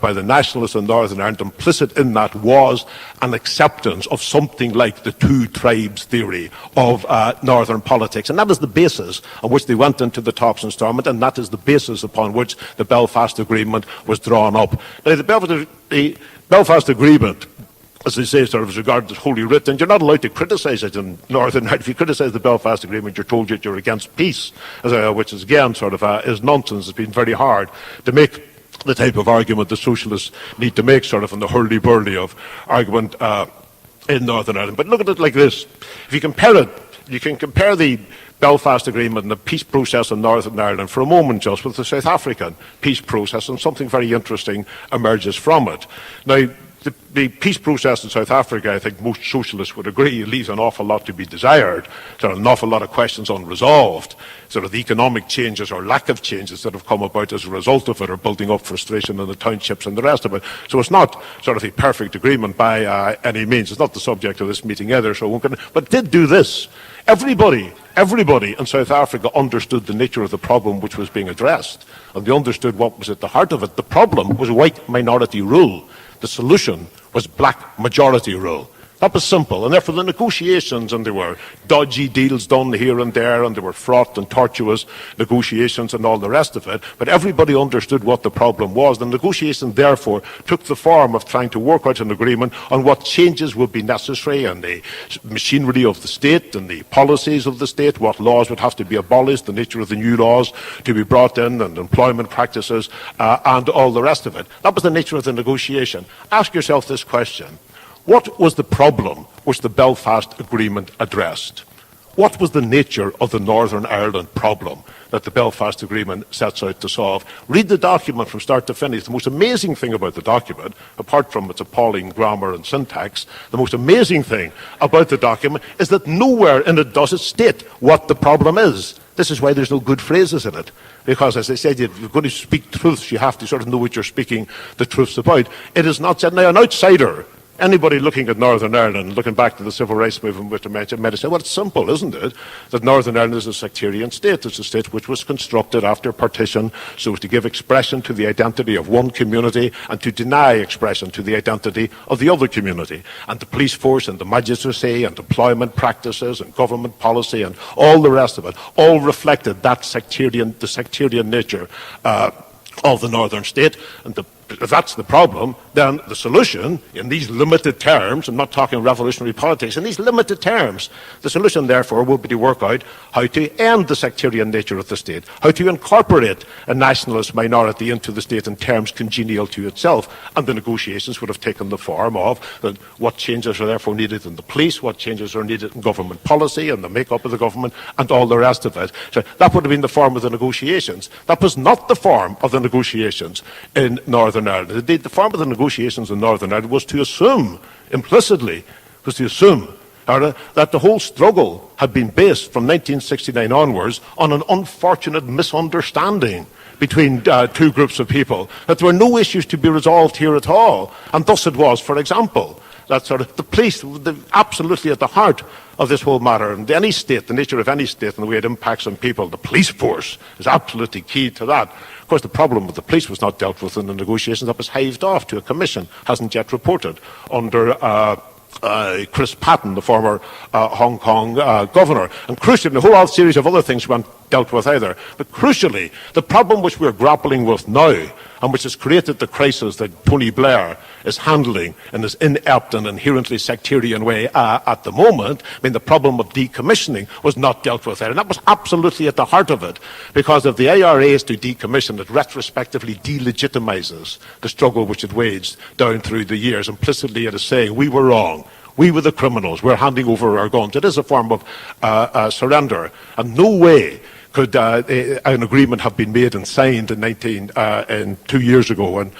by the nationalists in Northern Ireland, implicit in that was an acceptance of something like the two tribes theory of northern politics. And that is the basis on which they went into the Tops Instalment, and that is the basis upon which the Belfast Agreement was drawn up. Now, the Belfast Agreement, as they say, is regarded as holy writ, and you're not allowed to criticise it in Northern Ireland. If you criticise the Belfast Agreement, you're told that you're against peace, which is again is nonsense. It's been very hard to make the type of argument the socialists need to make in the hurly-burly of argument in Northern Ireland. But look at it like this. If you compare it, you can compare the Belfast Agreement and the peace process in Northern Ireland for a moment just with the South African peace process, and something very interesting emerges from it. Now, the peace process in South Africa, I think most socialists would agree, leaves an awful lot to be desired. An awful lot of questions unresolved. The economic changes or lack of changes that have come about as a result of it are building up frustration in the townships and the rest of it. So it's not a perfect agreement by any means. It's not the subject of this meeting either. But it did do this. Everybody in South Africa understood the nature of the problem which was being addressed, and they understood what was at the heart of it. The problem was white minority rule. The solution was black majority rule. That was simple, and therefore the negotiations, and there were dodgy deals done here and there, and there were fraught and tortuous negotiations and all the rest of it, but everybody understood what the problem was. The negotiation, therefore, took the form of trying to work out an agreement on what changes would be necessary in the machinery of the state and the policies of the state, what laws would have to be abolished, the nature of the new laws to be brought in, and employment practices, and all the rest of it. That was the nature of the negotiation. Ask yourself this question. What was the problem which the Belfast Agreement addressed? What was the nature of the Northern Ireland problem that the Belfast Agreement sets out to solve? Read the document from start to finish. The most amazing thing about the document, apart from its appalling grammar and syntax, the most amazing thing about the document is that nowhere in it does it state what the problem is. This is why there's no good phrases in it. Because, as I said, if you're going to speak truths, you have to know what you're speaking the truths about. It is not said. Now, an outsider, anybody looking at Northern Ireland, looking back to the civil rights movement, which I mentioned, might say, well, it's simple, isn't it? That Northern Ireland is a sectarian state. It's a state which was constructed after partition so as to give expression to the identity of one community and to deny expression to the identity of the other community. And the police force and the magistracy and employment practices and government policy and all the rest of it all reflected that the sectarian nature of the Northern state. And if that's the problem, then the solution, in these limited terms, I'm not talking revolutionary politics, in these limited terms, the solution, therefore, will be to work out how to end the sectarian nature of the state, how to incorporate a nationalist minority into the state in terms congenial to itself. And the negotiations would have taken the form of what changes are therefore needed in the police, what changes are needed in government policy and the make-up of the government, and all the rest of it. So that would have been the form of the negotiations. That was not the form of the negotiations in Northern Ireland. Indeed, the form of the negotiations in Northern Ireland was to assume, implicitly, that the whole struggle had been based from 1969 onwards on an unfortunate misunderstanding between two groups of people, that there were no issues to be resolved here at all. And thus it was, for example, that the police, absolutely at the heart of this whole matter, and any state, the nature of any state and the way it impacts on people, the police force is absolutely key to that. Of course, the problem with the police was not dealt with in the negotiations. That was hived off to a commission, hasn't yet reported, under Chris Patton, the former Hong Kong governor. And crucially, a whole series of other things weren't dealt with either. But crucially, the problem which we're grappling with now, and which has created the crisis that Tony Blair is handling in this inept and inherently sectarian way at the moment, the problem of decommissioning was not dealt with there. And that was absolutely at the heart of it, because if the IRA is to decommission, it retrospectively delegitimizes the struggle which it waged down through the years. Implicitly, it is saying, we were wrong. We were the criminals. We're handing over our guns. It is a form of surrender. And no way could an agreement have been made and signed in 2 years ago in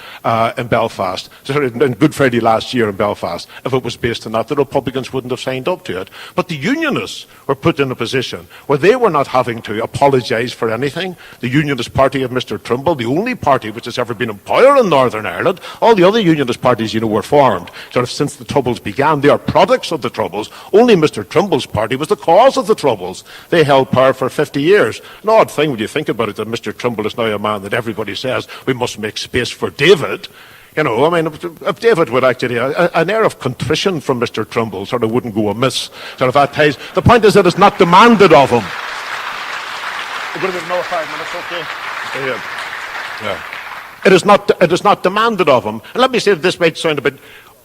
Belfast, in Good Friday last year in Belfast, if it was based on that, the Republicans wouldn't have signed up to it. But the Unionists were put in a position where they were not having to apologise for anything. The Unionist Party of Mr Trimble, the only party which has ever been in power in Northern Ireland, all the other Unionist parties, were formed sort of since the Troubles began. They are products of the Troubles. Only Mr Trimble's party was the cause of the Troubles. They held power for 50 years. An odd thing when you think about it, that Mr Trimble is now a man that everybody says we must make space for David. If David would actually, an air of contrition from Mr Trimble sort of wouldn't go amiss, sort of at times. The point is that it's not demanded of him. We're going to give another 5 minutes, okay? Yeah. It is not demanded of him. And let me say that this might sound a bit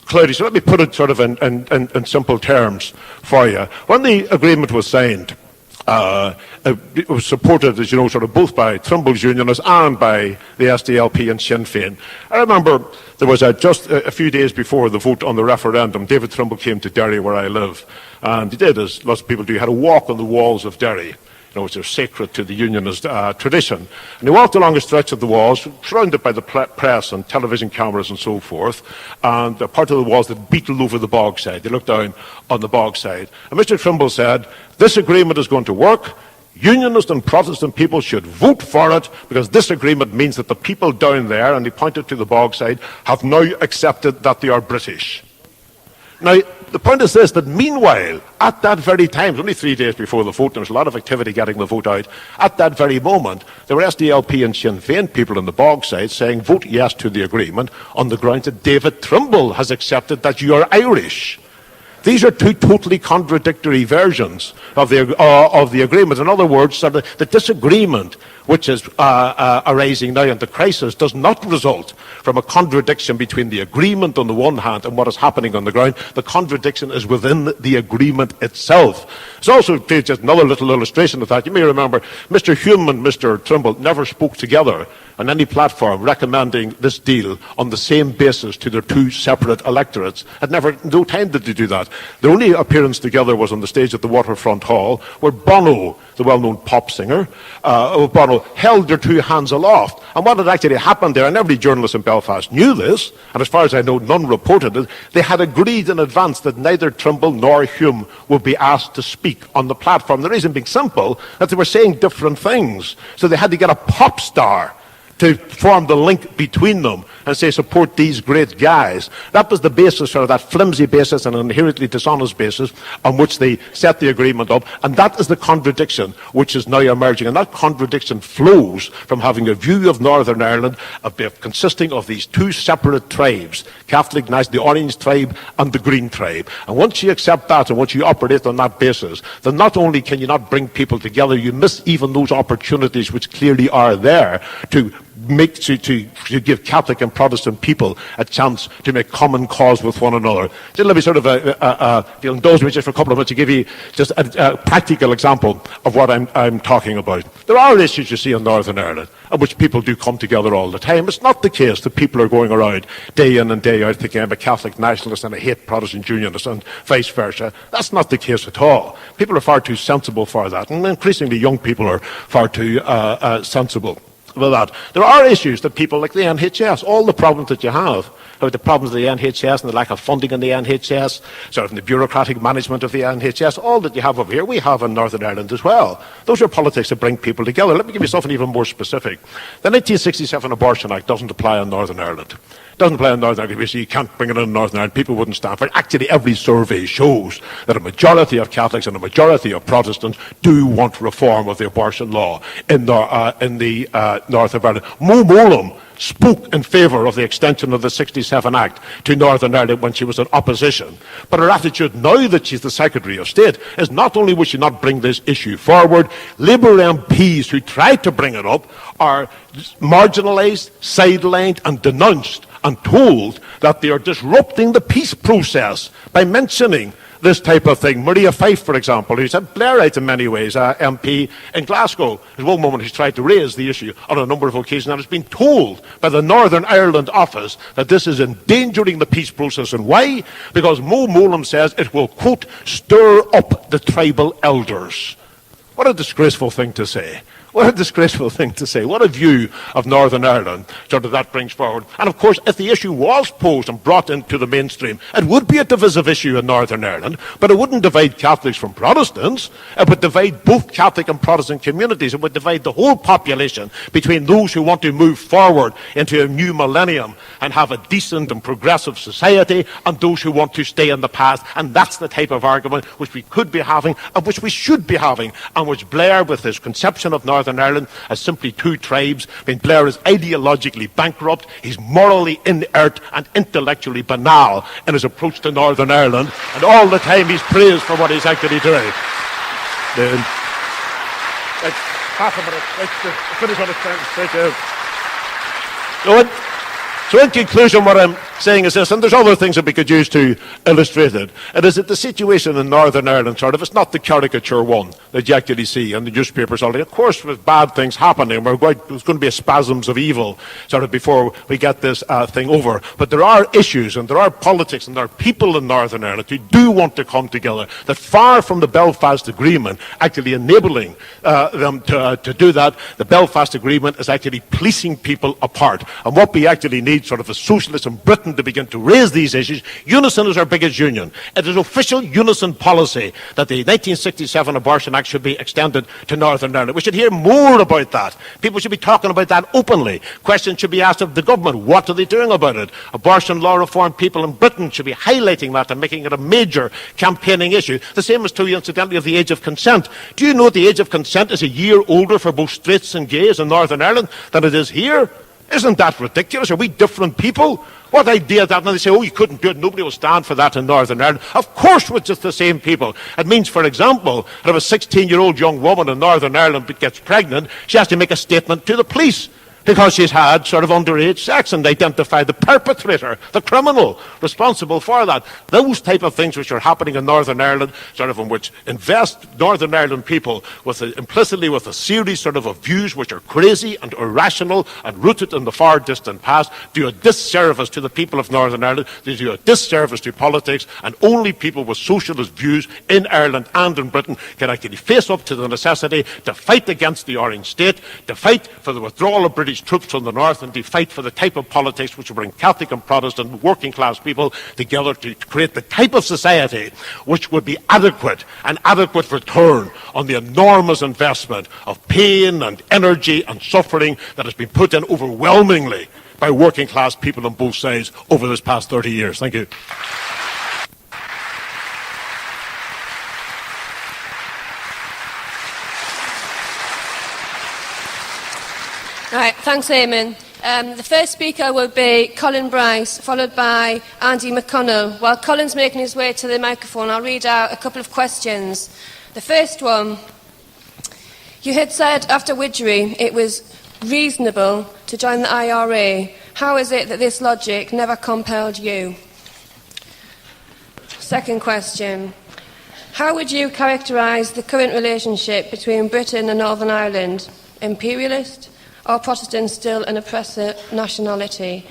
cloudy, so let me put it sort of in simple terms for you. When the agreement was signed, it was supported, as you know, sort of both by Trimble's Unionists and by the SDLP and Sinn Féin. I remember there was just a few days before the vote on the referendum, David Trimble came to Derry, where I live, and he did, as lots of people do, he had a walk on the walls of Derry, which are sacred to the Unionist tradition. And he walked along a stretch of the walls, surrounded by the press and television cameras and so forth, and part of the walls that beetled over the bog side. They looked down on the bog side. And Mr Trimble said, this agreement is going to work. Unionist and Protestant people should vote for it, because this agreement means that the people down there, and he pointed to the bog side, have now accepted that they are British. Now, the point is this, that meanwhile, at that very time, only 3 days before the vote, there was a lot of activity getting the vote out, at that very moment, there were SDLP and Sinn Féin people in the Bogside saying, vote yes to the agreement on the grounds that David Trimble has accepted that you are Irish. These are two totally contradictory versions of the agreement. In other words, the disagreement which is arising now in the crisis does not result from a contradiction between the agreement on the one hand and what is happening on the ground. The contradiction is within the agreement itself. It's also just another little illustration of that. You may remember Mr Hume and Mr Trimble never spoke together on any platform recommending this deal on the same basis to their two separate electorates. No time did they do that. Their only appearance together was on the stage at the Waterfront Hall, where Bono, the well-known pop singer, Bono, held their two hands aloft. And what had actually happened there, and every journalist in Belfast knew this, and as far as I know, none reported it, they had agreed in advance that neither Trimble nor Hume would be asked to speak on the platform. The reason being simple, that they were saying different things. So they had to get a pop star to form the link between them and say, support these great guys. That was the basis, sort of that flimsy basis and inherently dishonest basis on which they set the agreement up. And that is the contradiction which is now emerging. And that contradiction flows from having a view of Northern Ireland consisting of these two separate tribes, Catholic National, the Orange tribe and the Green tribe. And once you accept that and once you operate on that basis, then not only can you not bring people together, you miss even those opportunities which clearly are there to give Catholic and Protestant people a chance to make common cause with one another. Just let me sort of, if you'll indulge me just for a couple of minutes to give you just a practical example of what I'm talking about. There are issues you see in Northern Ireland on which people do come together all the time. It's not the case that people are going around day in and day out thinking I'm a Catholic nationalist and I hate Protestant Unionists and vice versa. That's not the case at all. People are far too sensible for that, and increasingly young people are far too sensible with that. There are issues that people like the NHS, all the problems that you have, the problems of the NHS and the lack of funding in the NHS, sort of in the bureaucratic management of the NHS, all that you have over here, we have in Northern Ireland as well. Those are politics that bring people together. Let me give you something even more specific. The 1967 Abortion Act doesn't apply in Northern Ireland. It doesn't apply in Northern Ireland. You can't bring it in Northern Ireland. People wouldn't stand for it. Actually, every survey shows that a majority of Catholics and a majority of Protestants do want reform of the abortion law in the north of Ireland. Mo Mowlam spoke in favour of the extension of the 67 Act to Northern Ireland when she was in opposition. But her attitude now that she's the Secretary of State is not only will she not bring this issue forward, Labour MPs who tried to bring it up are marginalised, sidelined and denounced and told that they are disrupting the peace process by mentioning this type of thing. Maria Fife, for example, who's a Blairite in many ways, MP in Glasgow, is one woman who's tried to raise the issue on a number of occasions and has been told by the Northern Ireland office that this is endangering the peace process. And why? Because Mo Mowlam says it will, quote, stir up the tribal elders. What a disgraceful thing to say. What a disgraceful thing to say. What a view of Northern Ireland sort of that brings forward. And of course, if the issue was posed and brought into the mainstream, it would be a divisive issue in Northern Ireland, but it wouldn't divide Catholics from Protestants. It would divide both Catholic and Protestant communities. It would divide the whole population between those who want to move forward into a new millennium and have a decent and progressive society and those who want to stay in the past. And that's the type of argument which we could be having and which we should be having, and which Blair, with his conception of Northern Ireland as simply two tribes. I mean, Blair is ideologically bankrupt, he's morally inert and intellectually banal in his approach to Northern Ireland, and all the time he's praised for what he's actually doing. Half a minute, let's finish what it's trying to say. So in conclusion, what I'm saying is this, and there's other things that we could use to illustrate it. It is that the situation in Northern Ireland, sort of, it's not the caricature one that you actually see in the newspapers already. Of course, with bad things happening, there's going to be a spasms of evil sort of before we get this thing over. But there are issues, and there are politics, and there are people in Northern Ireland who do want to come together, that far from the Belfast Agreement actually enabling them to do that, the Belfast Agreement is actually policing people apart. And what we actually need, sort of a socialist in Britain, to begin to raise these issues. Unison is our biggest union. It is official unison policy that the 1967 Abortion Act should be extended to Northern Ireland. We should hear more about that. People should be talking about that openly. Questions should be asked of the government. What are they doing about it? Abortion law reform, people in Britain should be highlighting that and making it a major campaigning issue. The same is true, incidentally, of the age of consent. Do you know the age of consent is a year older for both straights and gays in Northern Ireland than it is here? Isn't that ridiculous? Are we different people? What idea that? And they say, oh, you couldn't do it. Nobody will stand for that in Northern Ireland. Of course, we're just the same people. It means, for example, that if a 16-year-old young woman in Northern Ireland gets pregnant, she has to make a statement to the police because she's had sort of underage sex and identify the perpetrator, the criminal responsible for that. Those type of things which are happening in Northern Ireland, sort of in which invest Northern Ireland people with implicitly with a series sort of views which are crazy and irrational and rooted in the far distant past, do a disservice to the people of Northern Ireland. They do a disservice to politics, and only people with socialist views in Ireland and in Britain can actually face up to the necessity to fight against the Orange State, to fight for the withdrawal of British troops from the north, and to fight for the type of politics which will bring Catholic and Protestant working class people together to create the type of society which would be adequate, an adequate return on the enormous investment of pain and energy and suffering that has been put in overwhelmingly by working class people on both sides over this past 30 years. Thank you. Right, thanks, Eamon. The first speaker will be Colin Bryce, followed by Andy McConnell. While Colin's making his way to the microphone, I'll read out a couple of questions. The first one, you had said after Widgery it was reasonable to join the IRA. How is it that this logic never compelled you? Second question, how would you characterise the current relationship between Britain and Northern Ireland? Imperialist? Or Protestants still an oppressor nationality?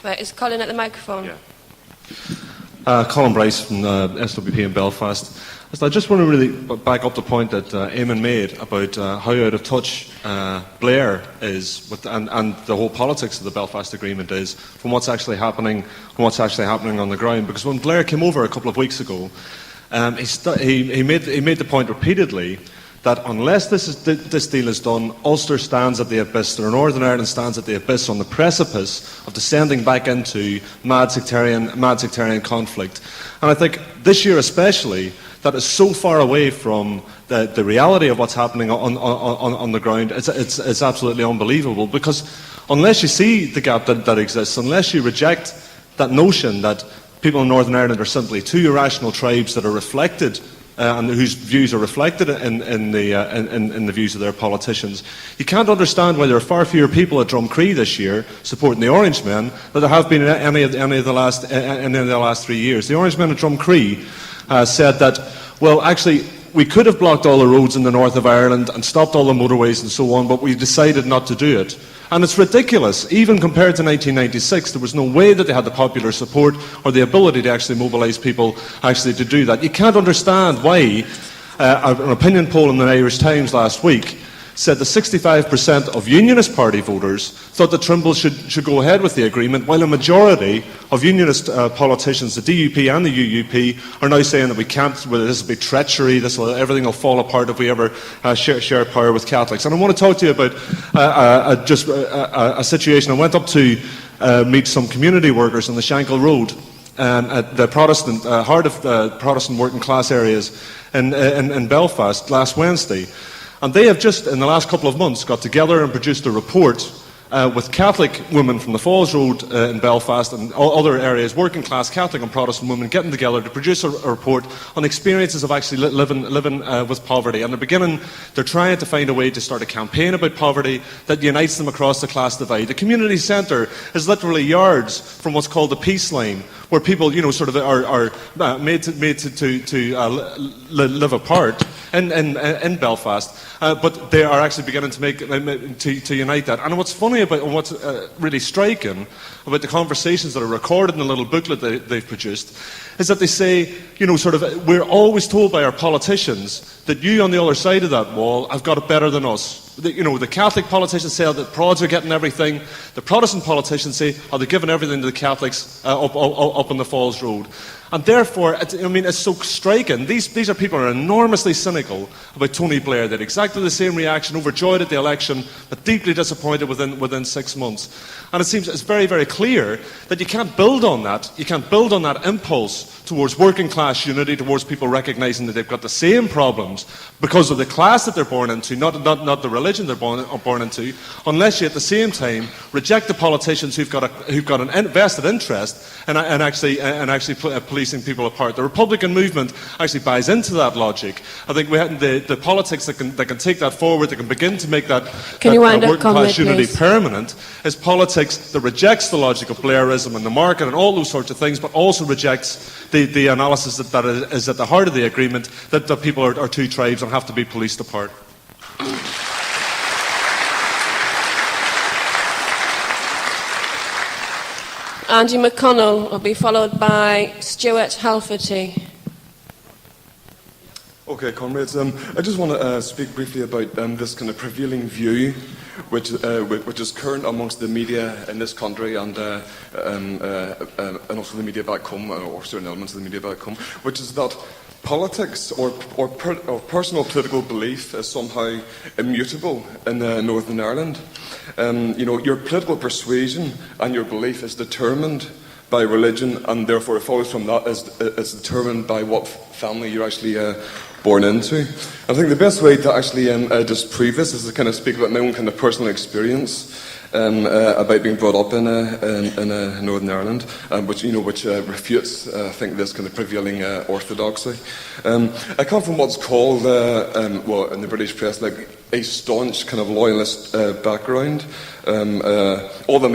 Right, is Colin at the microphone? Yeah. Colin Bryce from SWP in Belfast. I just want to really back up the point that Eamon made about how out of touch Blair is with, and the whole politics of the Belfast Agreement is from what's actually happening on the ground. Because when Blair came over a couple of weeks ago, he made the point repeatedly that unless this deal is done, Ulster stands at the abyss, or Northern Ireland stands at the abyss, on the precipice of descending back into mad sectarian conflict. And I think this year especially, that is so far away from the reality of what's happening on the ground. It's absolutely unbelievable, because unless you see the gap that exists, unless you reject that notion that people in Northern Ireland are simply two irrational tribes that are reflected and whose views are reflected in the views of their politicians, you can't understand why there are far fewer people at Drumcree this year supporting the Orange Men than there have been in any of the last 3 years. The Orange Men at Drumcree said that, well, actually, we could have blocked all the roads in the north of Ireland and stopped all the motorways and so on, but we decided not to do it. And it's ridiculous. Even compared to 1996, there was no way that they had the popular support or the ability to actually mobilise people actually to do that. You can't understand why an opinion poll in the Irish Times last week said that 65% of Unionist Party voters thought that Trimble should go ahead with the agreement, while a majority of Unionist politicians, the DUP and the UUP, are now saying that we can't, well, this will be treachery, everything will fall apart if we ever share power with Catholics. And I want to talk to you about a situation. I went up to meet some community workers on the Shankill Road at the Protestant, heart of the Protestant working class areas in Belfast last Wednesday. And they have just, in the last couple of months, got together and produced a report with Catholic women from the Falls Road in Belfast and other areas, working class Catholic and Protestant women getting together to produce a report on experiences of actually living with poverty. And they're trying to find a way to start a campaign about poverty that unites them across the class divide. The community centre is literally yards from what's called the peace line, where people, sort of are made to live apart in Belfast, but they are actually beginning to unite that. And what's funny about, and what's really striking about the conversations that are recorded in the little booklet they've produced, is that they say, we're always told by our politicians that you on the other side of that wall have got it better than us. The Catholic politicians say that Prods are getting everything. The Protestant politicians say, they're giving everything to the Catholics up on the Falls Road. And therefore, it's so striking. These are people who are enormously cynical about Tony Blair. They had exactly the same reaction, overjoyed at the election, but deeply disappointed within 6 months. And it seems it's very, very clear that you can't build on that. You can't build on that impulse towards working class unity, towards people recognising that they've got the same problems because of the class that they're born into, not the religion they're born into, unless you at the same time reject the politicians who've got an vested interest in actually policing people apart. The Republican movement actually buys into that logic. I think we have the politics that can take that forward, that can begin to make that working class unity permanent, is politics that rejects the logic of Blairism and the market and all those sorts of things, but also rejects the analysis that is at the heart of the agreement, that people are two tribes and have to be policed apart. Andy McConnell will be followed by Stuart Halferty. Okay, comrades, I just want to speak briefly about this kind of prevailing view which is current amongst the media in this country and also the media back home, or certain elements of the media back home, which is that politics or personal political belief is somehow immutable in Northern Ireland. Your political persuasion and your belief is determined by religion, and therefore it follows from that is determined by what family you're actually born into. I think the best way to actually disprove this is to kind of speak about my own kind of personal experience about being brought up in Northern Ireland, which refutes, I think, this kind of prevailing orthodoxy. I come from what's called, in the British press, like a staunch kind of loyalist background. All the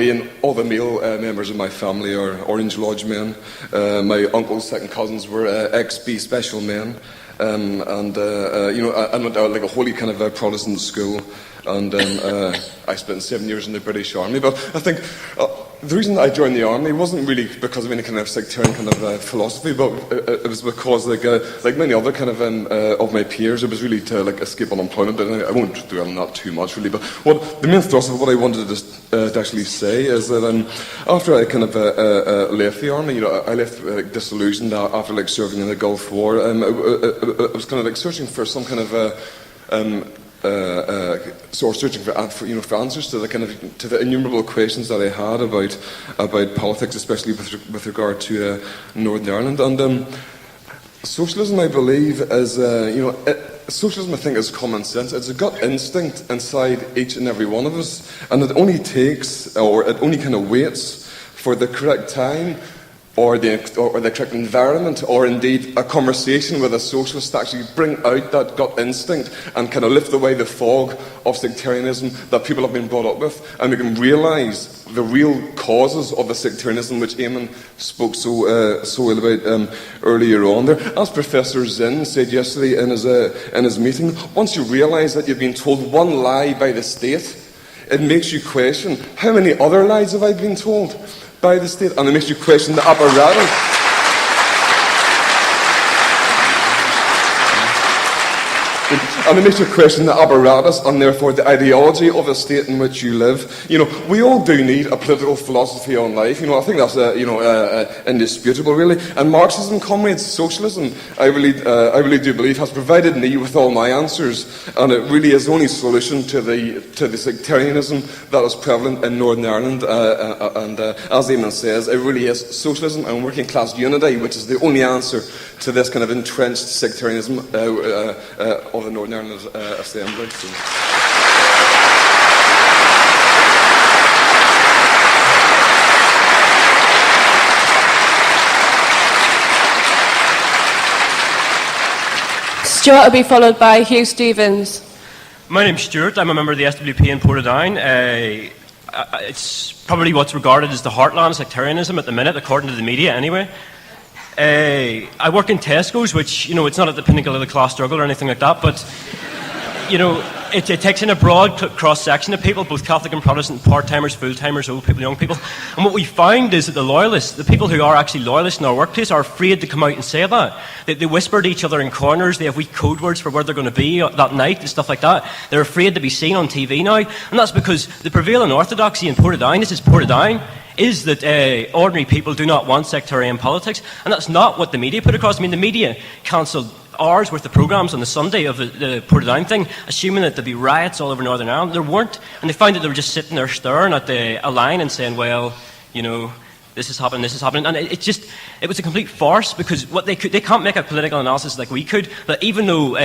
male members of my family are Orange Lodge men. My uncles, second cousins were ex-B special men. I went to like a holy kind of Protestant school, and I spent 7 years in the British Army. But I think the reason I joined the army wasn't really because of any kind of sectarian kind of philosophy, but it was because, like many other kind of my peers, it was really to escape unemployment. But I won't dwell on that too much, really. But the main thrust of what I wanted to actually say is that after I kind of left the army, I left disillusioned after serving in the Gulf War. I was kind of searching for some kind of searching for answers to the innumerable questions that I had about politics, especially with regard to Northern Ireland. And socialism, I believe, is socialism, I think, is common sense. It's a gut instinct inside each and every one of us, and it only takes, or it only kind of waits for the correct time, or the correct environment, or indeed a conversation with a socialist to actually bring out that gut instinct and kind of lift away the fog of sectarianism that people have been brought up with, and we can realise the real causes of the sectarianism which Eamon spoke so well about earlier on there. As Professor Zinn said yesterday in his meeting, once you realise that you've been told one lie by the state, it makes you question, how many other lies have I been told by the state? And it makes you question the apparatus. And it makes you question the apparatus and therefore the ideology of the state in which you live. We all do need a political philosophy on life. I think that's indisputable, really. And Marxism, comrades, socialism, I really do believe has provided me with all my answers, and it really is the only solution to the sectarianism that is prevalent in Northern Ireland. And as Eamon says, it really is socialism and working class unity, which is the only answer to this kind of entrenched sectarianism of the Northern Ireland Assembly. Stuart will be followed by Hugh Stevens. My name's Stuart. I'm a member of the SWP in Portadown. It's probably what's regarded as the heartland of sectarianism at the minute, according to the media anyway. I work in Tesco's, which, it's not at the pinnacle of the class struggle or anything like that, but, it takes in a broad cross-section of people, both Catholic and Protestant, part-timers, full-timers, old people, young people. And what we find is that the loyalists, the people who are actually loyalists in our workplace, are afraid to come out and say that. They whisper to each other in corners, they have weak code words for where they're going to be that night and stuff like that. They're afraid to be seen on TV now, and that's because the prevailing orthodoxy in Portadown, this is Portadown, is that ordinary people do not want sectarian politics, and that's not what the media put across. I mean, the media cancelled hours worth of programmes on the Sunday of the Portadown thing, assuming that there'd be riots all over Northern Ireland. There weren't, and they found that they were just sitting there staring at a line and saying, well, this is happening, and it was a complete farce, because what they can't make a political analysis like we could, that even though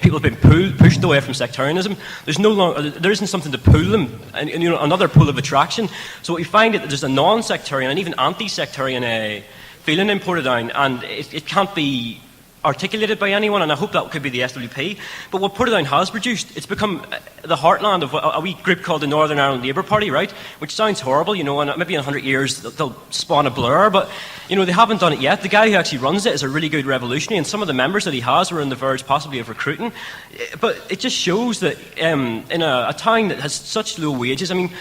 people have been pushed away from sectarianism, there isn't something to pull them, and another pull of attraction. So what we find is that there's a non-sectarian and even anti-sectarian feeling in Portadown, and it can't be articulated by anyone, and I hope that could be the SWP. But what Portadown has produced, it's become the heartland of a wee group called the Northern Ireland Labour Party, right? Which sounds horrible, and maybe in 100 years they'll spawn a blur, but they haven't done it yet. The guy who actually runs it is a really good revolutionary, and some of the members that he has were on the verge possibly of recruiting. But it just shows that in a town that has such low wages, I mean,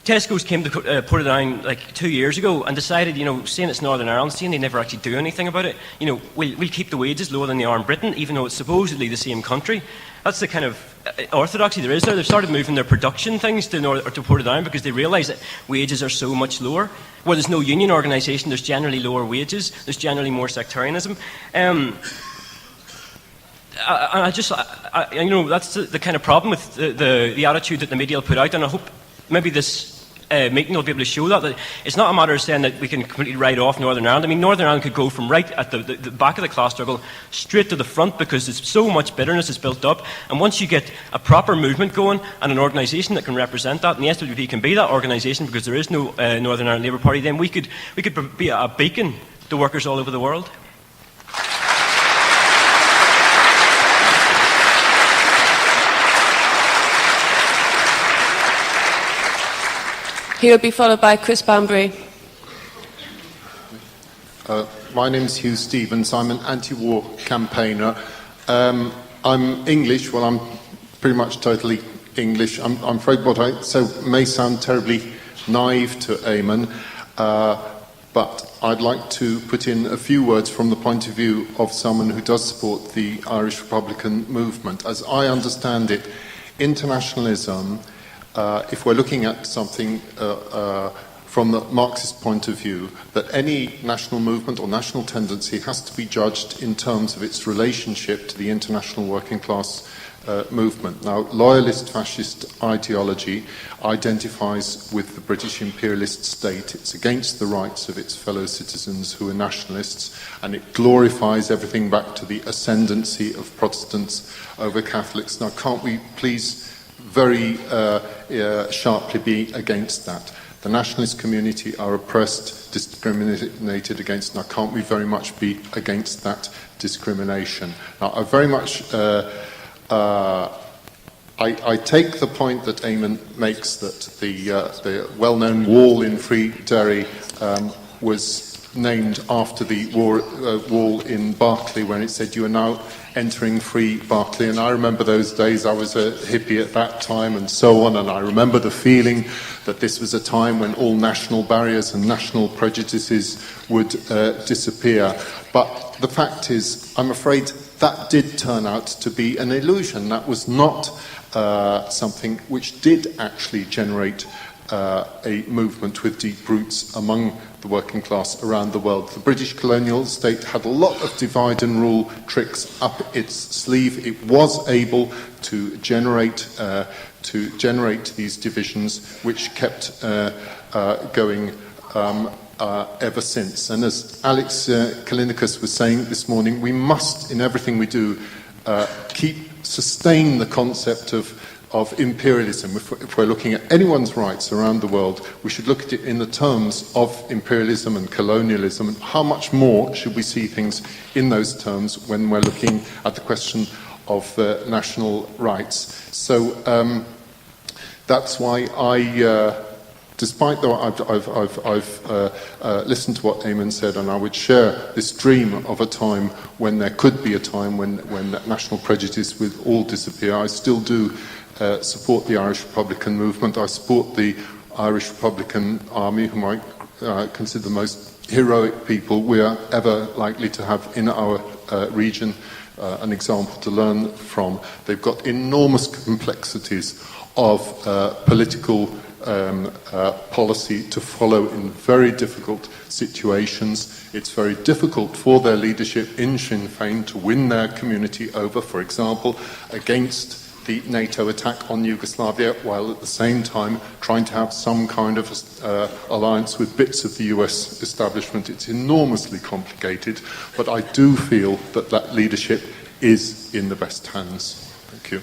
Tesco's came to Portadown like 2 years ago and decided, seeing it's Northern Ireland, seeing they never actually do anything about it, we'll keep the wages lower than they are in Britain, even though it's supposedly the same country. That's the kind of orthodoxy there is there. They've started moving their production things to Portadown because they realise that wages are so much lower. Where there's no union organisation, there's generally lower wages, there's generally more sectarianism. That's the kind of problem with the attitude that the media will put out, and I hope maybe this meeting will be able to show that it's not a matter of saying that we can completely write off Northern Ireland. I mean, Northern Ireland could go from right at the back of the class struggle straight to the front, because there's so much bitterness is built up, and once you get a proper movement going and an organisation that can represent that, and the SWP can be that organisation because there is no Northern Ireland Labour Party, then we could be a beacon to workers all over the world. He will be followed by Chris Banbury. My name's Hugh Stevens. I'm an anti-war campaigner. I'm English. Well, I'm pretty much totally English. I'm afraid what I may sound terribly naive to Eamon, but I'd like to put in a few words from the point of view of someone who does support the Irish Republican movement. As I understand it, internationalism, if we're looking at something from the Marxist point of view, that any national movement or national tendency has to be judged in terms of its relationship to the international working class movement. Now, loyalist fascist ideology identifies with the British imperialist state. It's against the rights of its fellow citizens who are nationalists, and it glorifies everything back to the ascendancy of Protestants over Catholics. Now, can't we please very sharply be against that? The nationalist community are oppressed, discriminated against. Now, can't we very much be against that discrimination? Now, I very much I take the point that Eamon makes that the well-known wall in Free Derry was named after the wall in Berkeley, when it said you are now entering free Berkeley. And I remember those days. I was a hippie at that time and so on, and I remember the feeling that this was a time when all national barriers and national prejudices would disappear. But the fact is, I'm afraid that did turn out to be an illusion. That was not something which did actually generate a movement with deep roots among the working class around the world. The British colonial state had a lot of divide and rule tricks up its sleeve. It was able to generate these divisions, which kept going ever since. And as Alex Kalinikos was saying this morning, we must, in everything we do, sustain the concept of imperialism. If we're looking at anyone's rights around the world, we should look at it in the terms of imperialism and colonialism. And how much more should we see things in those terms when we're looking at the question of national rights? So that's why despite though I've listened to what Eamon said, and I would share this dream of a time when there could be a time when that national prejudice would all disappear, I still do support the Irish Republican movement. I support the Irish Republican Army, whom I consider the most heroic people we are ever likely to have in our region, an example to learn from. They've got enormous complexities of political policy to follow in very difficult situations. It's very difficult for their leadership in Sinn Féin to win their community over, for example, against the NATO attack on Yugoslavia, while at the same time trying to have some kind of alliance with bits of the US establishment. It's enormously complicated, but I do feel that that leadership is in the best hands. Thank you.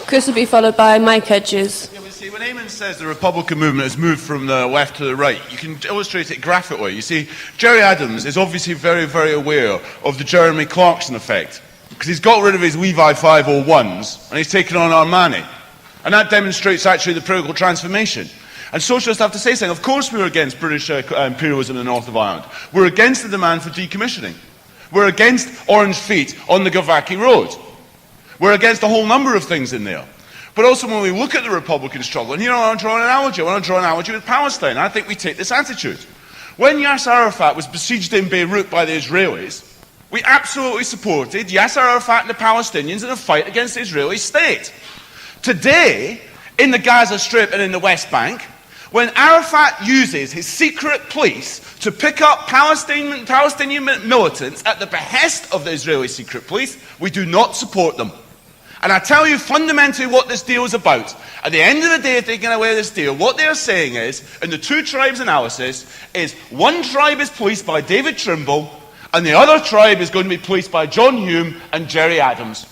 Chris will be followed by Mike Hedges. Yeah, see, when Eamon says the Republican movement has moved from the left to the right, you can illustrate it graphically. You see, Gerry Adams is obviously very, very aware of the Jeremy Clarkson effect, because he's got rid of his Levi 501s and he's taken on Armani. And that demonstrates actually the political transformation. And socialists have to say something. Of course we're against British imperialism in the north of Ireland. We're against the demand for decommissioning. We're against orange feet on the Gavaki Road. We're against a whole number of things in there. But also when we look at the Republican struggle, and here I want to draw an analogy. I want to draw an analogy with Palestine. I think we take this attitude. When Yasser Arafat was besieged in Beirut by the Israelis, we absolutely supported Yasser Arafat and the Palestinians in a fight against the Israeli state. Today, in the Gaza Strip and in the West Bank, when Arafat uses his secret police to pick up Palestinian militants at the behest of the Israeli secret police, we do not support them. And I tell you fundamentally what this deal is about. At the end of the day, taking away this deal, what they are saying is, in the two tribes analysis, is one tribe is policed by David Trimble, and the other tribe is going to be policed by John Hume and Gerry Adams.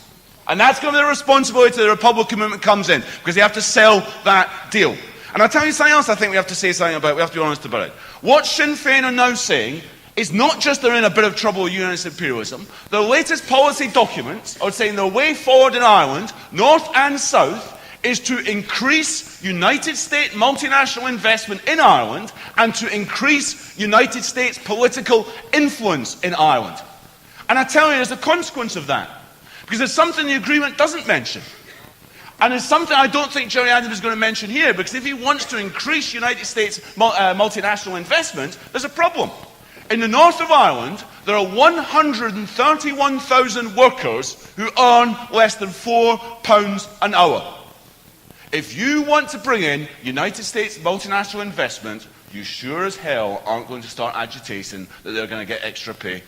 And that's going to be the responsibility the Republican movement comes in, because they have to sell that deal. And I'll tell you something else I think we have to say something about, we have to be honest about it. What Sinn Féin are now saying is not just they're in a bit of trouble with unionist imperialism. The latest policy documents are saying the way forward in Ireland, north and south, is to increase United States multinational investment in Ireland and to increase United States political influence in Ireland. And I tell you, there's a consequence of that. Because there's something the agreement doesn't mention. And it's something I don't think Gerry Adams is going to mention here, because if he wants to increase United States multinational investment, there's a problem. In the north of Ireland, there are 131,000 workers who earn less than £4 an hour. If you want to bring in United States multinational investment, you sure as hell aren't going to start agitating that they're going to get extra pay.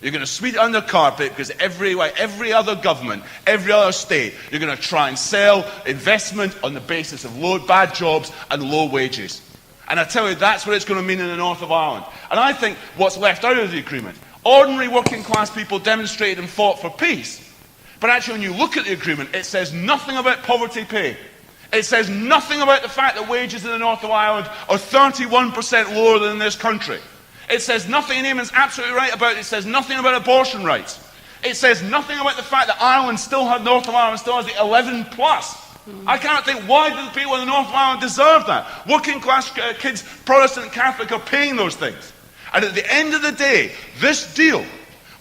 You're going to sweep it under the carpet because every other government, every other state, you're going to try and sell investment on the basis of bad jobs and low wages. And I tell you, that's what it's going to mean in the north of Ireland. And I think what's left out of the agreement, ordinary working class people demonstrated and fought for peace. But actually, when you look at the agreement, it says nothing about poverty pay. It says nothing about the fact that wages in the north of Ireland are 31% lower than in this country. It says nothing, and Eamon's absolutely right about it, it says nothing about abortion rights. It says nothing about the fact that North of Ireland still has the 11 plus. I cannot think, why do the people in the north of Ireland deserve that? Working class kids, Protestant and Catholic, are paying those things. And at the end of the day, this deal,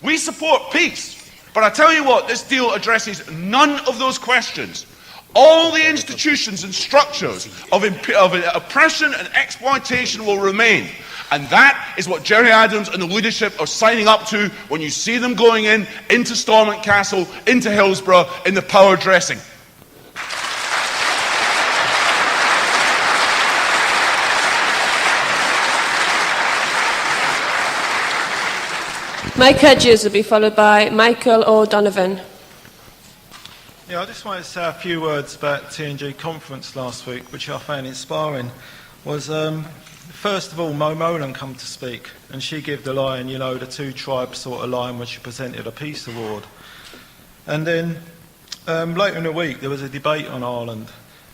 we support peace. But I tell you what, this deal addresses none of those questions. All the institutions and structures of oppression and exploitation will remain. And that is what Gerry Adams and the leadership are signing up to when you see them going into Stormont Castle, into Hillsborough, in the power dressing. Mike Hedges will be followed by Michael O'Donovan. Yeah, I just wanted to say a few words about TNG conference last week, which I found inspiring. First of all, Mo Molan come to speak, and she gave the line, the two tribes sort of line when she presented a peace award. And then later in the week there was a debate on Ireland,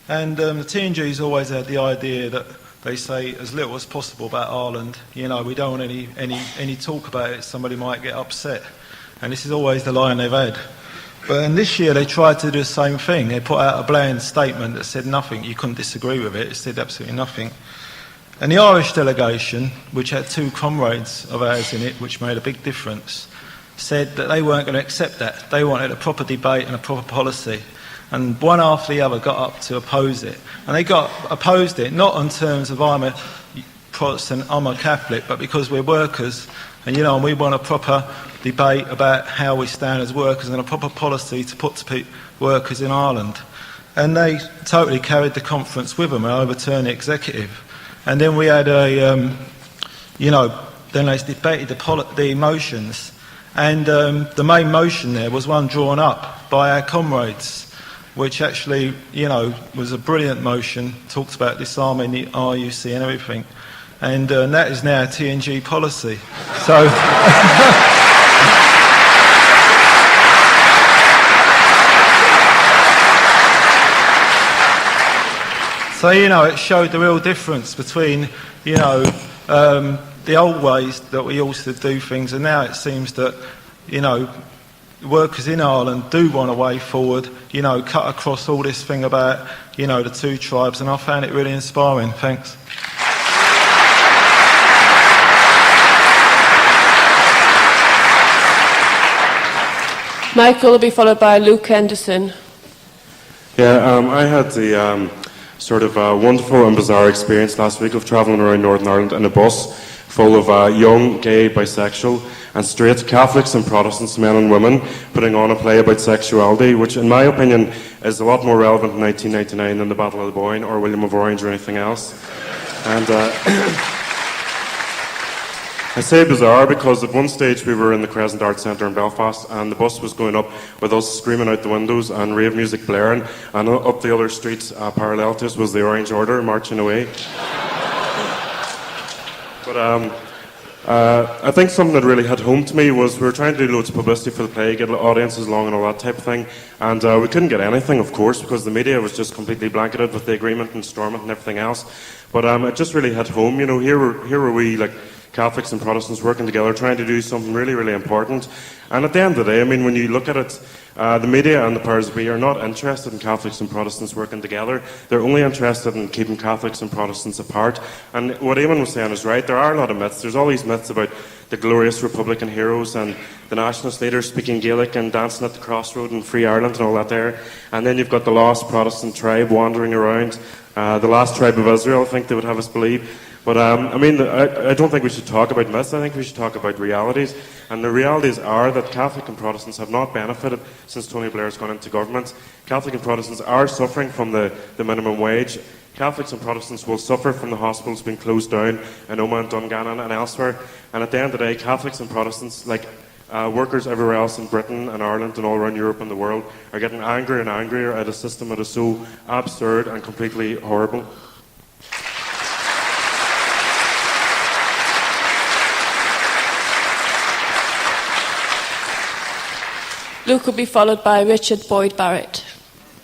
and the TNG's always had the idea that they say as little as possible about Ireland. We don't want any talk about it, somebody might get upset. And this is always the line they've had. But this year they tried to do the same thing. They put out a bland statement that said nothing. You couldn't disagree with it. It said absolutely nothing. And the Irish delegation, which had two comrades of ours in it, which made a big difference, said that they weren't going to accept that. They wanted a proper debate and a proper policy. And one after the other got up to oppose it. And they opposed it, not on terms of I'm a Protestant, I'm a Catholic, but because we're workers, and we want a proper debate about how we stand as workers and a proper policy to put to workers in Ireland. And they totally carried the conference with them and overturned the executive. And then we had then they debated the motions. And the main motion there was one drawn up by our comrades, which actually, was a brilliant motion, talked about disarming the RUC and everything. And that is now TNG policy. So... So, it showed the real difference between, the old ways that we used to do things, and now it seems that, workers in Ireland do want a way forward, cut across all this thing about, the two tribes, and I found it really inspiring. Thanks. Michael will be followed by Luke Henderson. Yeah, I had the sort of wonderful and bizarre experience last week of travelling around Northern Ireland in a bus full of young, gay, bisexual and straight Catholics and Protestants, men and women, putting on a play about sexuality, which in my opinion is a lot more relevant in 1999 than the Battle of the Boyne or William of Orange or anything else. And I say bizarre because at one stage we were in the Crescent Arts Centre in Belfast and the bus was going up with us screaming out the windows and rave music blaring, and up the other streets parallel to us was the Orange Order marching away. But I think something that really hit home to me was we were trying to do loads of publicity for the play, get audiences along and all that type of thing, and we couldn't get anything, of course, because the media was just completely blanketed with the agreement and Stormont and everything else. But it just really hit home. Here were we, like Catholics and Protestants working together, trying to do something really, really important. And at the end of the day, when you look at it, the media and the powers that be are not interested in Catholics and Protestants working together. They're only interested in keeping Catholics and Protestants apart. And what Eamon was saying is right. There are a lot of myths. There's all these myths about the glorious Republican heroes and the nationalist leaders speaking Gaelic and dancing at the crossroad in Free Ireland and all that there. And then you've got the lost Protestant tribe wandering around, the last tribe of Israel, I think they would have us believe. But I don't think we should talk about myths. I think we should talk about realities. And the realities are that Catholic and Protestants have not benefited since Tony Blair's gone into government. Catholic and Protestants are suffering from the minimum wage. Catholics and Protestants will suffer from the hospitals being closed down in Omagh, Dungannon and elsewhere. And at the end of the day, Catholics and Protestants, like workers everywhere else in Britain and Ireland and all around Europe and the world, are getting angrier and angrier at a system that is so absurd and completely horrible. Luke will be followed by Richard Boyd Barrett.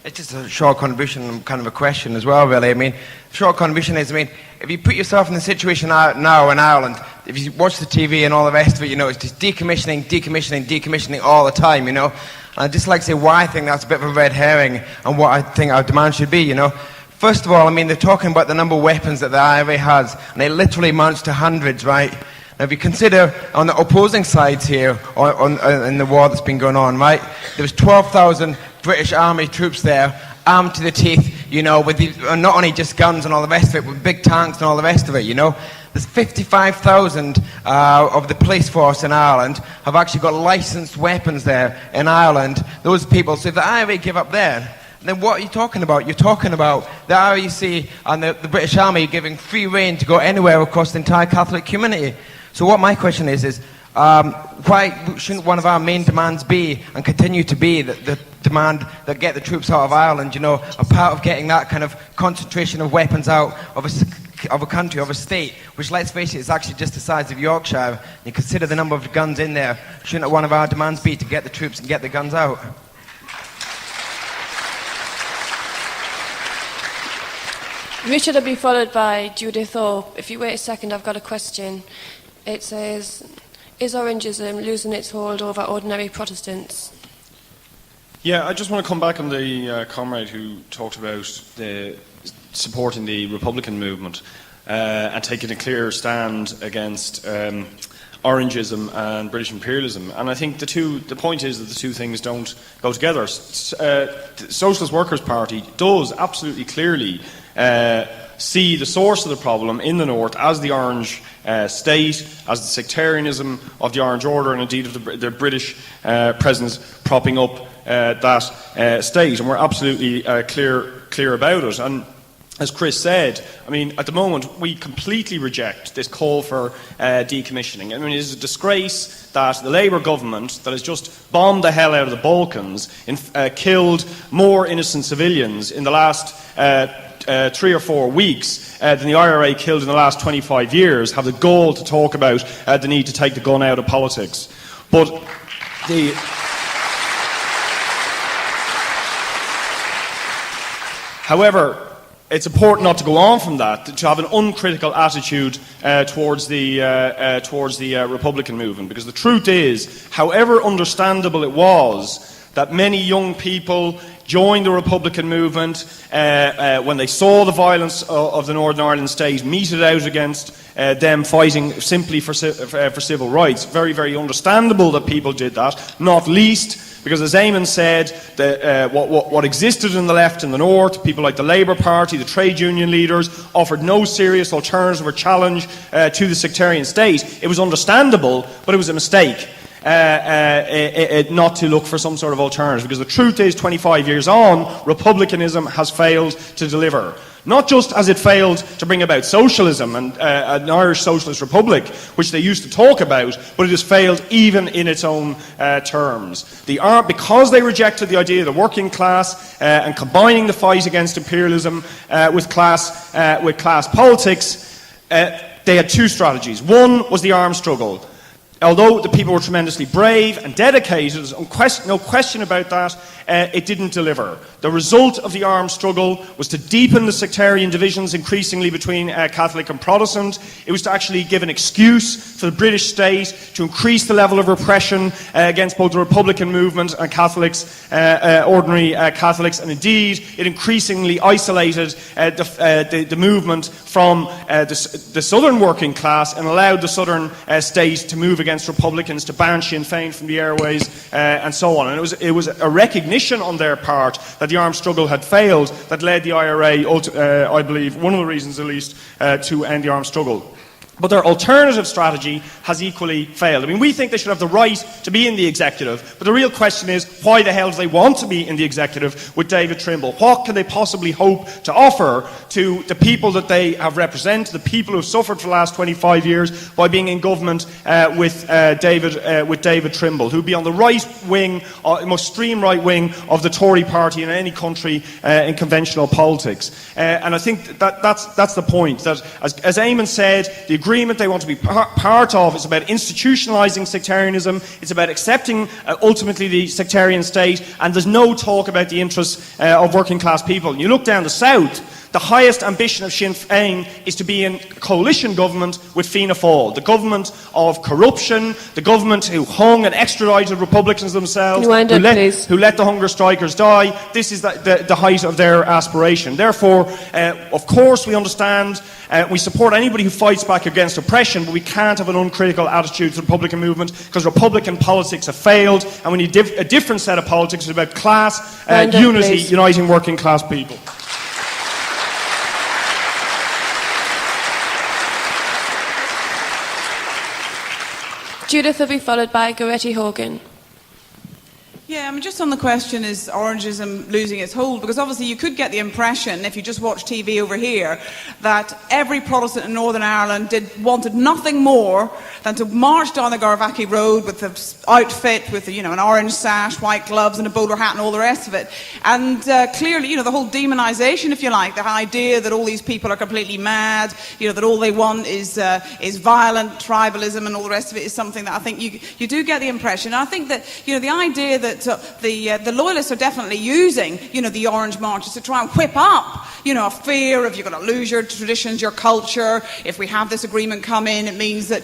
It's just a short contribution and kind of a question as well, really. Short contribution is, if you put yourself in the situation now in Ireland, if you watch the TV and all the rest of it, it's just decommissioning all the time, And I'd just like to say why I think that's a bit of a red herring and what I think our demand should be, First of all, they're talking about the number of weapons that the IRA has, and it literally amounts to hundreds, right? Now, if you consider on the opposing sides here, in the war that's been going on, right, there was 12,000 British Army troops there, armed to the teeth, with not only just guns and all the rest of it, but big tanks and all the rest of it, there's 55,000 of the police force in Ireland have actually got licensed weapons there in Ireland. Those people, so if the IRA give up there, then what are you talking about? You're talking about the REC and the British Army giving free rein to go anywhere across the entire Catholic community. So what my question is why shouldn't one of our main demands be, and continue to be, the demand that get the troops out of Ireland, a part of getting that kind of concentration of weapons out of a country, of a state, which, let's face it, is actually just the size of Yorkshire. You consider the number of guns in there. Shouldn't one of our demands be to get the troops and get the guns out? Richard will be followed by Judith Orr. If you wait a second, I've got a question. It says, is Orangism losing its hold over ordinary Protestants? Yeah, I just want to come back on the comrade who talked about supporting the Republican movement and taking a clear stand against Orangism and British imperialism. And I think the point is that the two things don't go together. The Socialist Workers' Party does absolutely clearly see the source of the problem in the north as the Orange state, as the sectarianism of the Orange Order, and indeed of the British presence propping up that state. And we're absolutely clear about it. And as Chris said, I mean, at the moment, we completely reject this call for decommissioning. I mean, it is a disgrace that the Labour government that has just bombed the hell out of the Balkans killed more innocent civilians in the last 3 or 4 weeks than the IRA killed in the last 25 years, have the gall to talk about the need to take the gun out of politics. But however, it's important not to go on from that, to have an uncritical attitude towards the Republican movement, because the truth is, however understandable it was that many young people joined the Republican movement when they saw the violence of the Northern Ireland state meted out against them fighting simply for civil rights. Very, very understandable that people did that, not least because, as Eamon said, what existed in the left in the north, people like the Labour Party, the trade union leaders, offered no serious alternative or challenge to the sectarian state. It was understandable, but it was a mistake not to look for some sort of alternative, because the truth is, 25 years on, republicanism has failed to deliver. Not just as it failed to bring about socialism and an Irish Socialist Republic, which they used to talk about, but it has failed even in its own terms. Because they rejected the idea of the working class and combining the fight against imperialism with class politics, they had two strategies. One was the armed struggle. Although the people were tremendously brave and dedicated, no question about that, it didn't deliver. The result of the armed struggle was to deepen the sectarian divisions increasingly between Catholic and Protestant. It was to actually give an excuse for the British state to increase the level of repression against both the Republican movement and Catholics, ordinary Catholics, and indeed it increasingly isolated the movement from the southern working class and allowed the southern state to move against Republicans, to ban Sinn Féin from the airways, and so on. And it was a recognition on their part that the armed struggle had failed that led the IRA, I believe, one of the reasons at least, to end the armed struggle. But their alternative strategy has equally failed. I mean, we think they should have the right to be in the executive, but the real question is, why the hell do they want to be in the executive with David Trimble? What can they possibly hope to offer to the people that they have represented, the people who have suffered for the last 25 years by being in government with David Trimble, who'd be on the right wing, most extreme right wing of the Tory party in any country in conventional politics. And I think that's the point, that as Eamon said, the agreement they want to be part of is about institutionalising sectarianism. It's about accepting ultimately the sectarian state, and there's no talk about the interests of working class people. And you look down the south, the highest ambition of Sinn Féin is to be in coalition government with Fianna Fáil, the government of corruption, the government who hung and extradited Republicans themselves, who let the hunger strikers die. This is the height of their aspiration. Therefore, of course, we understand, we support anybody who fights back against oppression, but we can't have an uncritical attitude to the Republican movement, because Republican politics have failed, and we need a different set of politics about class, unity, uniting working class people. Judith will be followed by Goretti Hogan. Yeah, I mean, just on the question, is Orangeism losing its hold? Because obviously you could get the impression, if you just watch TV over here, that every Protestant in Northern Ireland wanted nothing more than to march down the Garvaki Road with the outfit, with an orange sash, white gloves and a bowler hat and all the rest of it. And clearly, the whole demonisation, if you like, the idea that all these people are completely mad, that all they want is violent tribalism and all the rest of it is something that I think you do get the impression. And I think that, the idea that the loyalists are definitely using, the orange marches to try and whip up, a fear of you're going to lose your traditions, your culture. If we have this agreement come in, it means that,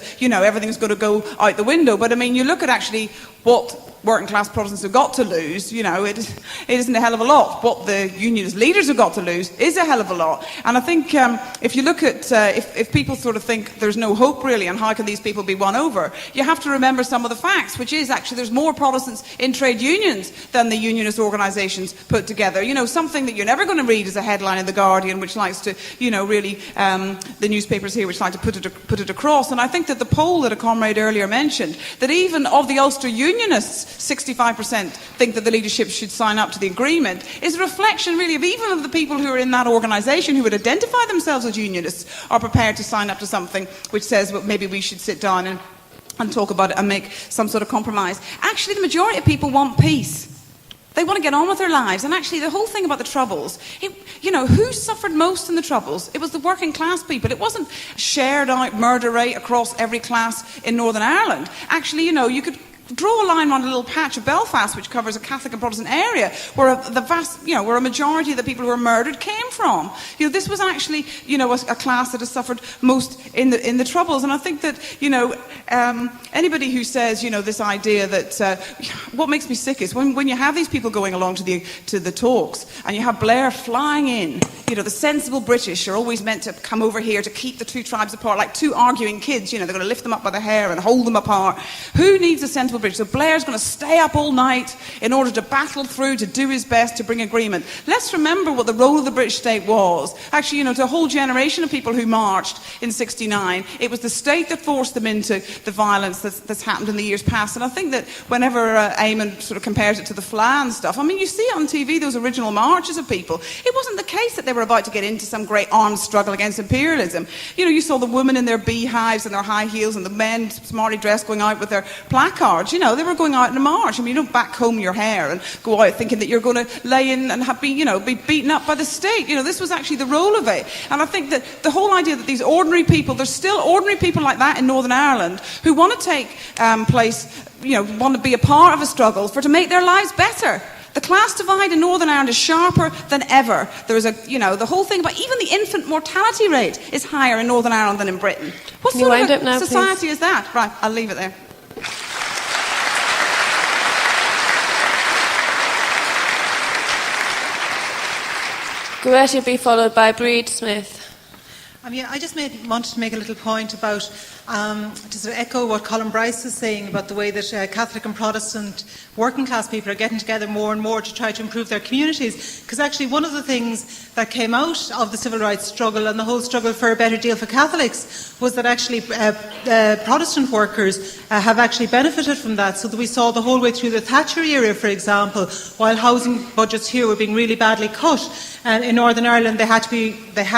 everything's going to go out the window. But I mean, you look at actually what working class Protestants have got to lose, it isn't a hell of a lot. What the unionist leaders have got to lose is a hell of a lot. And I think if you look at, if people sort of think there's no hope really and how can these people be won over, you have to remember some of the facts, which is actually there's more Protestants in trade unions than the unionist organisations put together. Something that you're never going to read as a headline in The Guardian, which likes to, really, the newspapers here, which like to put it across. And I think that the poll that a comrade earlier mentioned, that even of the Ulster unionists, 65% think that the leadership should sign up to the agreement, is a reflection really of even of the people who are in that organisation who would identify themselves as unionists are prepared to sign up to something which says, well, maybe we should sit down and talk about it and make some sort of compromise. Actually, the majority of people want peace. They want to get on with their lives. And actually, the whole thing about the Troubles, who suffered most in the Troubles? It was the working class people. It wasn't shared out murder rate across every class in Northern Ireland. Actually, you could draw a line on a little patch of Belfast which covers a Catholic and Protestant area where where a majority of the people who were murdered came from. This was actually a class that has suffered most in the Troubles. And I think that anybody who says this idea that what makes me sick is when you have these people going along to the talks and you have Blair flying in, the sensible British are always meant to come over here to keep the two tribes apart like two arguing kids. They're going to lift them up by the hair and hold them apart. Who needs a sensible British? So Blair's going to stay up all night in order to battle through, to do his best to bring agreement. Let's remember what the role of the British state was. Actually, to a whole generation of people who marched in '69, it was the state that forced them into the violence that's happened in the years past. And I think that whenever Eamon sort of compares it to the Flan stuff, I mean, you see on TV those original marches of people. It wasn't the case that they were about to get into some great armed struggle against imperialism. You saw the women in their beehives and their high heels and the men smartly dressed going out with their placards. They were going out in a march. I mean, you don't back comb your hair and go out thinking that you're going to lay in and be beaten up by the state. This was actually the role of it. And I think that the whole idea that these ordinary people, there's still ordinary people like that in Northern Ireland who want to take place, want to be a part of a struggle to make their lives better. The class divide in Northern Ireland is sharper than ever. There is the whole thing about even the infant mortality rate is higher in Northern Ireland than in Britain. What sort of a society is that? Right, I'll leave it there. Goretti will be followed by Breed Smith. I just wanted to make a little point about, to sort of echo what Colin Bryce is saying about the way that Catholic and Protestant working class people are getting together more and more to try to improve their communities. Because actually one of the things that came out of the civil rights struggle and the whole struggle for a better deal for Catholics was that actually Protestant workers have actually benefited from that. So that we saw the whole way through the Thatcher era, for example, while housing budgets here were being really badly cut, in Northern Ireland they had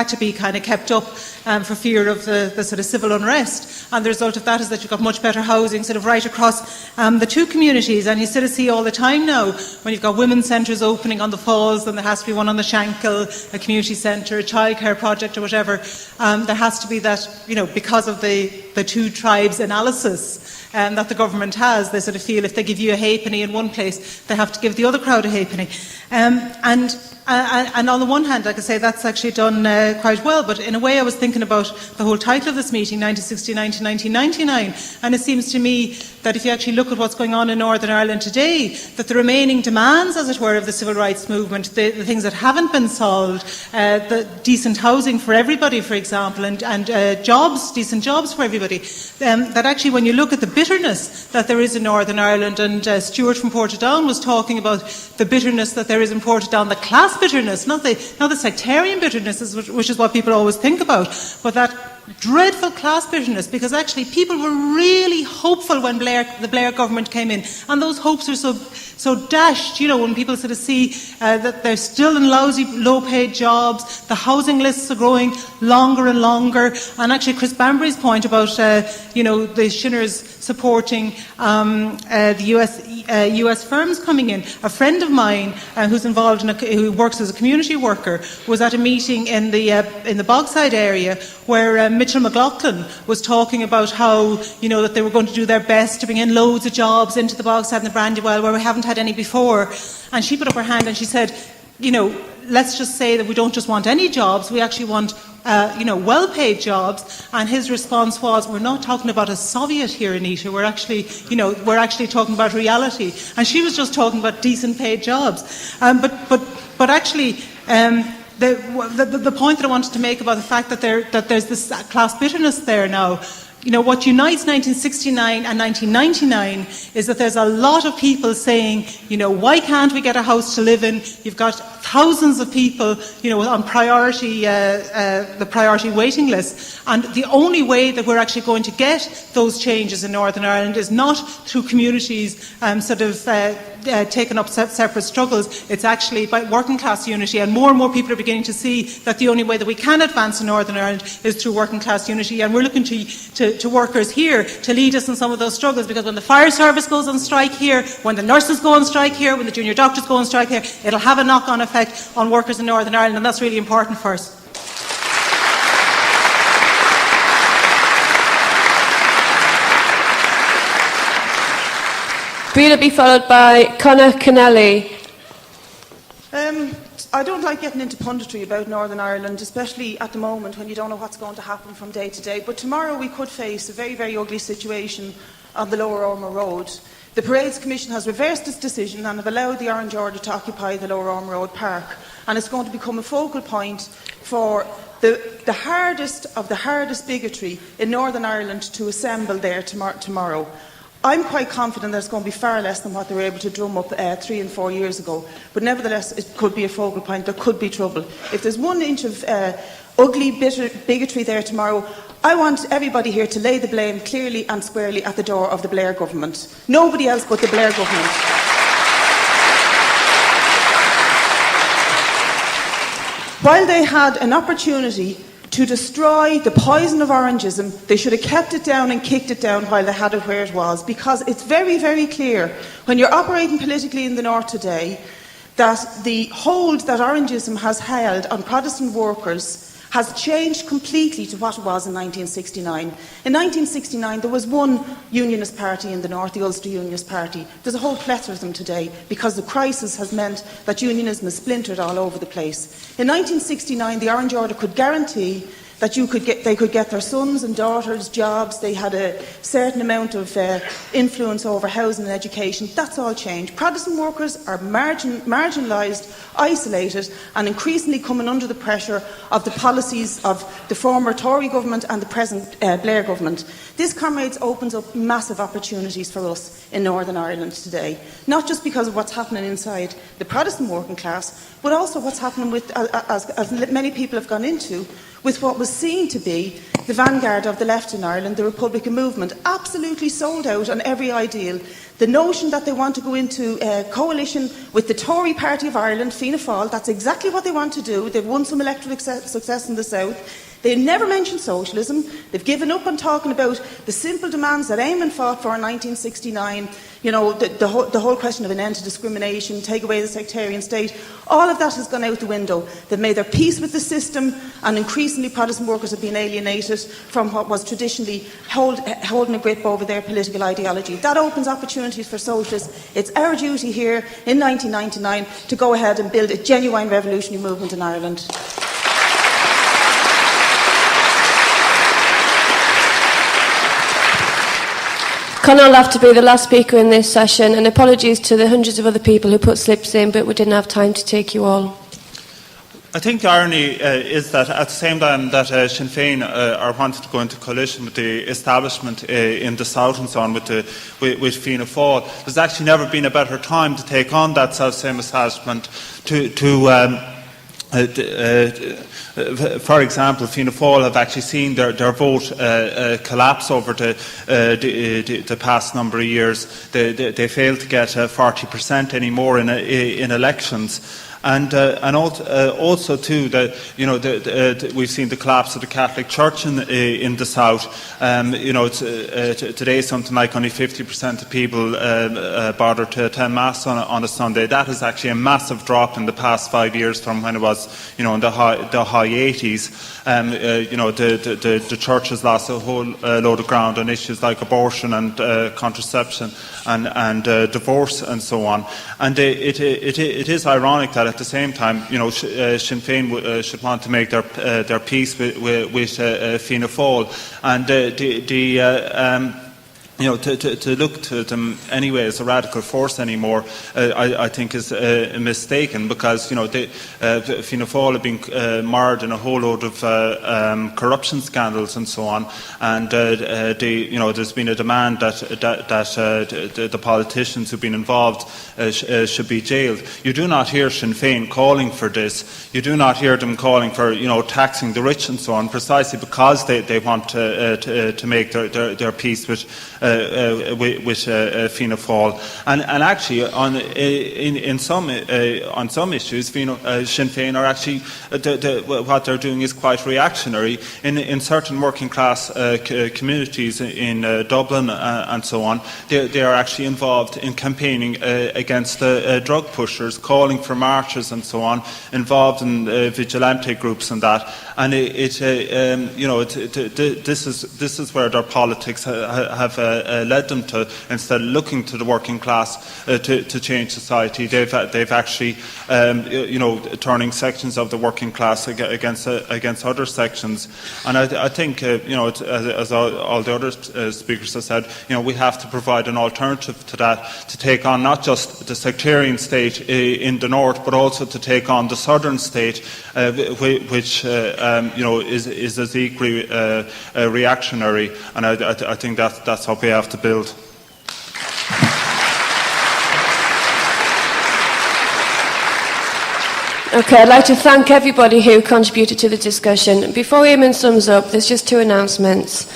to be kind of kept up for fear of the sort of civil unrest. And the result of that is that you've got much better housing sort of right across the two communities. And you sort of see all the time now when you've got women's centres opening on the Falls, then there has to be one on the Shankill, a community centre, a childcare project or whatever. There has to be that, because of the two tribes analysis that the government has, they sort of feel if they give you a halfpenny in one place, they have to give the other crowd a halfpenny. And on the one hand, I could say that's actually done quite well, but in a way I was thinking about the whole title of this meeting, 1969 to 1999, and it seems to me that if you actually look at what's going on in Northern Ireland today, that the remaining demands, as it were, of the civil rights movement, the things that haven't been solved, the decent housing for everybody, for example, and jobs, decent jobs for everybody, that actually when you look at the bitterness that there is in Northern Ireland, and Stuart from Portadown was talking about the bitterness that there is in Portadown, the class bitterness, not the sectarian bitterness, which is what people always think about, but that dreadful class bitterness, because actually people were really hopeful when the Blair government came in, and those hopes are so dashed, when people sort of see that they're still in lousy, low-paid jobs, the housing lists are growing longer and longer, and actually Chris Bambury's point about, the Shinners supporting the US firms coming in. A friend of mine who's involved who works as a community worker was at a meeting in the Bogside area where Mitchell McLaughlin was talking about how that they were going to do their best to bring in loads of jobs into the Bogside and the Brandywell where we haven't had any before. And she put up her hand and she said, let's just say that we don't just want any jobs, we actually want well-paid jobs. And his response was, we're not talking about a Soviet here, Anita, we're actually talking about reality. And she was just talking about decent paid jobs. But actually, the point that I wanted to make about the fact that there's this class bitterness there now, what unites 1969 and 1999 is that there's a lot of people saying, why can't we get a house to live in? You've got thousands of people, on the priority waiting list. And the only way that we're actually going to get those changes in Northern Ireland is not through communities taking up separate struggles. It's actually by working class unity. And more people are beginning to see that the only way that we can advance in Northern Ireland is through working class unity. And we're looking to workers here to lead us in some of those struggles, because when the fire service goes on strike here, when the nurses go on strike here, when the junior doctors go on strike here, it'll have a knock-on effect on workers in Northern Ireland, and that's really important for us. Will be followed by Conor Kennelly. I don't like getting into punditry about Northern Ireland, especially at the moment when you don't know what's going to happen from day to day. But tomorrow we could face a very, very ugly situation on the Lower Ormer Road. The Parades Commission has reversed its decision and have allowed the Orange Order to occupy the Lower Ormer Road Park. And it's going to become a focal point for the hardest of the hardest bigotry in Northern Ireland to assemble there tomorrow. I'm quite confident that it's going to be far less than what they were able to drum up 3 and 4 years ago. But nevertheless, it could be a focal point. There could be trouble. If there's 1 inch of ugly bigotry there tomorrow, I want everybody here to lay the blame clearly and squarely at the door of the Blair government. Nobody else but the Blair government. While they had an opportunity to destroy the poison of Orangism, they should have kept it down and kicked it down while they had it where it was, because it's very, very clear when you're operating politically in the North today that the hold that Orangism has held on Protestant workers has changed completely to what it was in 1969. In 1969, there was one unionist party in the North, the Ulster Unionist Party. There's a whole plethora of them today, because the crisis has meant that unionism is splintered all over the place. In 1969, the Orange Order could guarantee that they could get their sons and daughters jobs. They had a certain amount of influence over housing and education. That's all changed. Protestant workers are marginalised, isolated, and increasingly coming under the pressure of the policies of the former Tory government and the present Blair government. This, comrades, opens up massive opportunities for us in Northern Ireland today, not just because of what's happening inside the Protestant working class, but also what's happening with, as many people have gone into, with what was seen to be the vanguard of the left in Ireland, the Republican movement, absolutely sold out on every ideal. The notion that they want to go into a coalition with the Tory Party of Ireland, Fianna Fáil, that's exactly what they want to do. They've won some electoral success in the South. They never mention socialism. They've given up on talking about the simple demands that Eamon fought for in 1969, the whole question of an end to discrimination, take away the sectarian state. All of that has gone out the window. They've made their peace with the system, and increasingly Protestant workers have been alienated from what was traditionally holding a grip over their political ideology. That opens opportunities for socialists. It's our duty here in 1999 to go ahead and build a genuine revolutionary movement in Ireland. Conor will have to be the last speaker in this session, and apologies to the hundreds of other people who put slips in, but we didn't have time to take you all. I think the irony is that at the same time that Sinn Féin are wanting to go into coalition with the establishment in the South and so on with Fianna Fáil, there's actually never been a better time to take on that self-same establishment, to For example, Fianna Fáil have actually seen their vote collapse over the past number of years. They failed to get 40% anymore in elections. And also too, we've seen the collapse of the Catholic Church in the South. Today something like only 50% of people bother to attend Mass on a Sunday. That is actually a massive drop in the past 5 years from when it was, in the high 80s. The Church has lost a whole load of ground on issues like abortion and contraception and divorce and so on. And it is ironic that at the same time, Sinn Féin should want to make their peace with Fianna Fáil, and to look to them anyway as a radical force anymore, I think is mistaken, because Fianna Fáil have been marred in a whole load of corruption scandals and so on, and there's been a demand that the politicians who've been involved should be jailed. You do not hear Sinn Féin calling for this. You do not hear them calling for taxing the rich and so on, precisely because they want to make their peace with Fianna Fáil, and actually on some issues, Sinn Féin are actually what they're doing is quite reactionary in certain working class communities in Dublin and so on. They are actually involved in campaigning against drug pushers, calling for marches and so on, involved in vigilante groups and that. And this is where their politics have led them to, instead of looking to the working class to change society, they've actually turning sections of the working class against other sections. And I think as all the other speakers have said, we have to provide an alternative to that, to take on not just the sectarian state in the north, but also to take on the southern state, which is as equally reactionary. And I think that's what we have to build. Okay, I'd like to thank everybody who contributed to the discussion. Before Eamon sums up, there's just two announcements.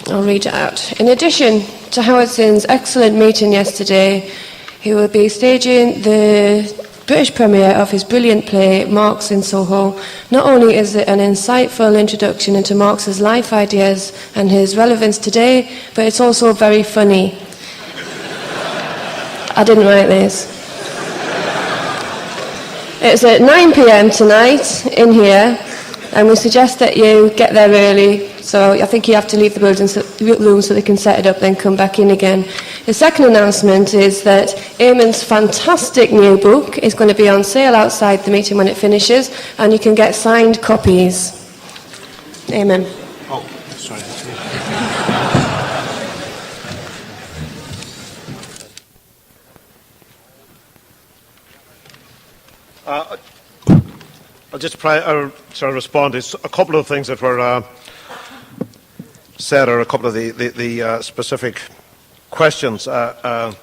I'll read it out. In addition to Howard Zinn's excellent meeting yesterday, he will be staging the British premiere of his brilliant play, Marx in Soho. Not only is it an insightful introduction into Marx's life ideas and his relevance today, but it's also very funny. I didn't write this. It's at 9 p.m. tonight in here, and we suggest that you get there early. So I think you have to leave the room so they can set it up, then come back in again. The second announcement is that Eamon's fantastic new book is going to be on sale outside the meeting when it finishes, and you can get signed copies. Eamon. Oh, sorry. I'll just respond to a couple of things that were said, or a couple of the specific questions that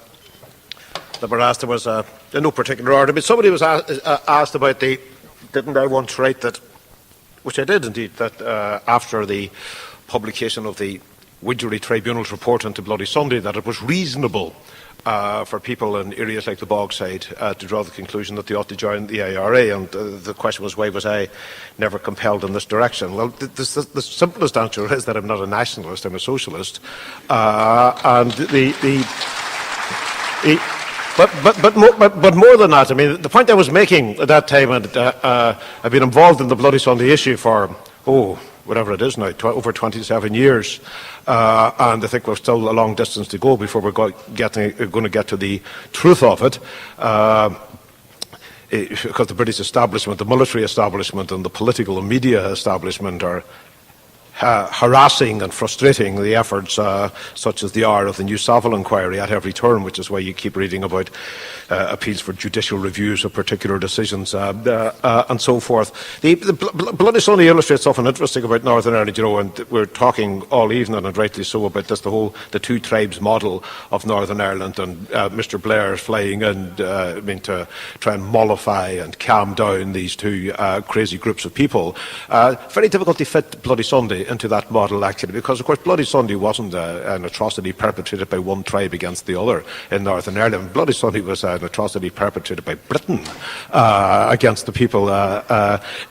were asked. There was in no particular order. But somebody was asked about didn't I once write that, which I did indeed, that after the publication of the Widgery Tribunal's report into Bloody Sunday, that it was reasonable for people in areas like the Bogside to draw the conclusion that they ought to join the IRA, and the question was, why was I never compelled in this direction? Well, the simplest answer is that I'm not a nationalist, I'm a socialist, but more than that, I mean, the point I was making at that time, and I've been involved in the Bloody Sunday issue for whatever it is now, over 27 years, and I think we're still a long distance to go before we're going to get to the truth of it, because the British establishment, the military establishment, and the political and media establishment are harassing and frustrating the efforts such as they are of the New Savile inquiry at every turn, which is why you keep reading about appeals for judicial reviews of particular decisions and so forth. The Bloody Sunday illustrates something interesting about Northern Ireland, and we're talking all evening, and rightly so, about this, the two tribes model of Northern Ireland, and Mr. Blair is flying in to try and mollify and calm down these two crazy groups of people. Very difficult to fit Bloody Sunday into that model, actually, because, of course, Bloody Sunday wasn't an atrocity perpetrated by one tribe against the other in Northern Ireland. Bloody Sunday was an atrocity perpetrated by Britain against the people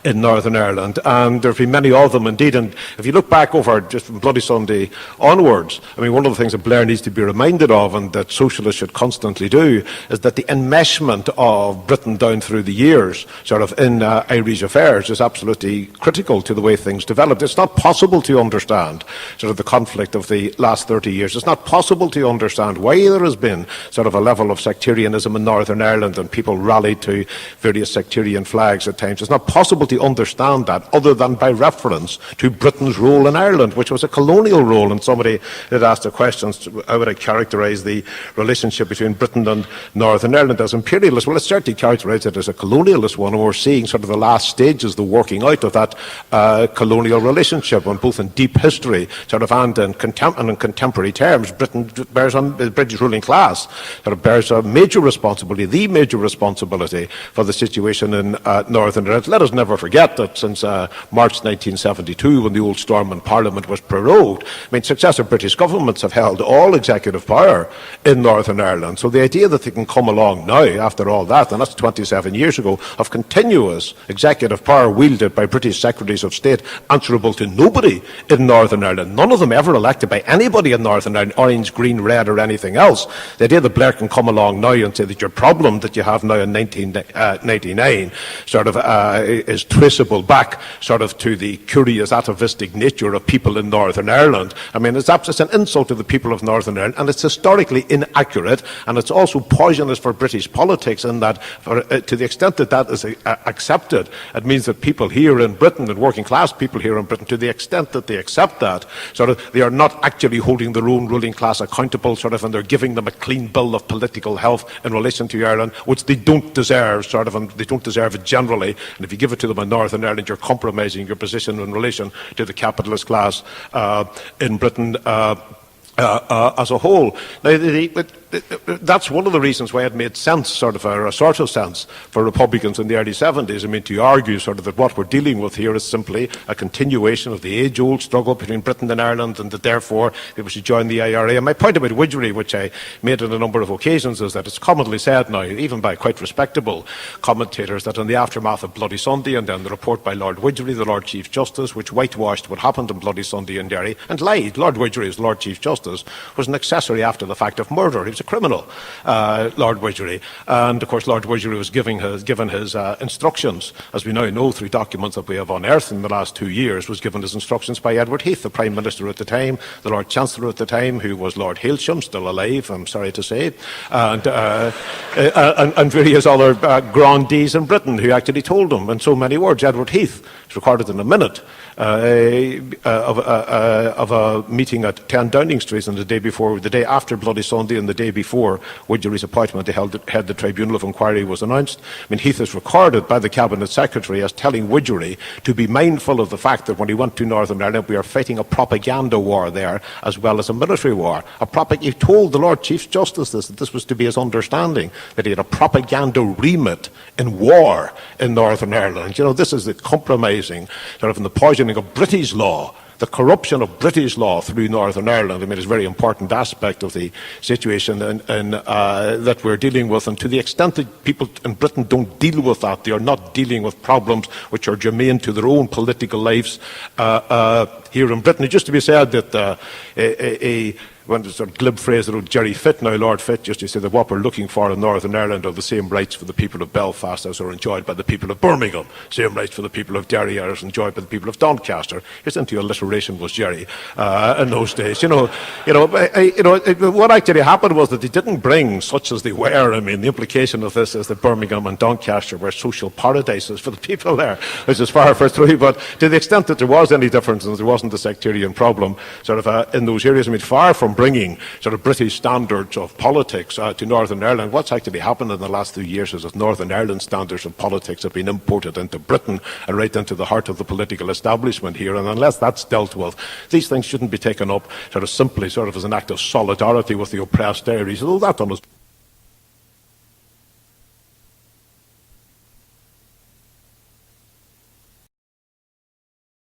in Northern Ireland, and there have been many of them indeed. And if you look back over just from Bloody Sunday onwards, I mean, one of the things that Blair needs to be reminded of, and that socialists should constantly do, is that the enmeshment of Britain down through the years, sort of in Irish affairs, is absolutely critical to the way things developed. It's not possible to understand sort of the conflict of the last 30 years. It's not possible to understand why there has been sort of a level of sectarianism in Northern Ireland and people rallied to various sectarian flags at times. It's not possible to understand that other than by reference to Britain's role in Ireland, which was a colonial role. And somebody had asked the question, how would I characterise the relationship between Britain and Northern Ireland as imperialist? Well, it's certainly characterised it as a colonialist one, and we're seeing sort of the last stages, the working out of that colonial relationship, both in deep history sort of and in contemporary terms. The British ruling class sort of bears a major responsibility, the major responsibility for the situation in Northern Ireland. Let us never forget that since March 1972, when the old Stormont Parliament was prorogued, I mean, successive British governments have held all executive power in Northern Ireland. So the idea that they can come along now, after all that, and that's 27 years ago, of continuous executive power wielded by British Secretaries of State answerable to nobody in Northern Ireland, none of them ever elected by anybody in Northern Ireland, orange, green, red or anything else. The idea that Blair can come along now and say that your problem that you have now in 1999 sort of is traceable back sort of to the curious atavistic nature of people in Northern Ireland. I mean, it's an insult to the people of Northern Ireland, and it's historically inaccurate, and it's also poisonous for British politics in that, to the extent that that is accepted, it means that people here in Britain, and working class people here in Britain, to the extent that they accept that, sort of, they are not actually holding their own ruling class accountable, sort of, and they're giving them a clean bill of political health in relation to Ireland, which they don't deserve, sort of, and they don't deserve it generally. And if you give it to them in Northern Ireland, you're compromising your position in relation to the capitalist class in Britain as a whole. Now, that's one of the reasons why it made sense, sort of a sort of sense, for Republicans in the early 70s. I mean, to argue sort of that what we're dealing with here is simply a continuation of the age-old struggle between Britain and Ireland, and that therefore people should join the IRA. And my point about Widgery, which I made on a number of occasions, is that it's commonly said now, even by quite respectable commentators, that in the aftermath of Bloody Sunday and then the report by Lord Widgery, the Lord Chief Justice, which whitewashed what happened on Bloody Sunday in Derry and lied. Lord Widgery, as Lord Chief Justice, was an accessory after the fact of murder. He was a criminal, Lord Widgery, and of course Lord Widgery was given his instructions, as we now know through documents that we have unearthed in the last 2 years, was given his instructions by Edward Heath, the Prime Minister at the time, the Lord Chancellor at the time, who was Lord Hailsham, still alive, I'm sorry to say, and various other grandees in Britain who actually told him in so many words. Edward Heath, it's recorded in a minute, of a meeting at 10 Downing Street on the day after Bloody Sunday and the day before Widgery's appointment to head the Tribunal of Inquiry was announced. I mean, Heath is recorded by the Cabinet Secretary as telling Widgery to be mindful of the fact that when he went to Northern Ireland, we are fighting a propaganda war there as well as a military war. He told the Lord Chief Justice that this was to be his understanding, that he had a propaganda remit in war in Northern Ireland. You know, this is the compromising, sort of, and the poisoning of British law, the corruption of British law through Northern Ireland. I mean, it's a very important aspect of the situation that we're dealing with. And to the extent that people in Britain don't deal with that, they are not dealing with problems which are germane to their own political lives here in Britain. It used to be said that when the sort of glib phrase that Jerry Fitt, now Lord Fitt, used to say that what we're looking for in Northern Ireland are the same rights for the people of Belfast as are enjoyed by the people of Birmingham, same rights for the people of Derry as enjoyed by the people of Doncaster. His into alliteration was Jerry in those days. What actually happened was that they didn't bring such as they were. I mean, the implication of this is that Birmingham and Doncaster were social paradises for the people there, which is far from true. But to the extent that there was any difference and there wasn't a sectarian problem sort of in those areas, I mean, far from bringing sort of British standards of politics to Northern Ireland, what's actually happened in the last 2 years is that Northern Ireland standards of politics have been imported into Britain and right into the heart of the political establishment here. And unless that's dealt with, these things shouldn't be taken up sort of simply sort of as an act of solidarity with the oppressed areas, although that done is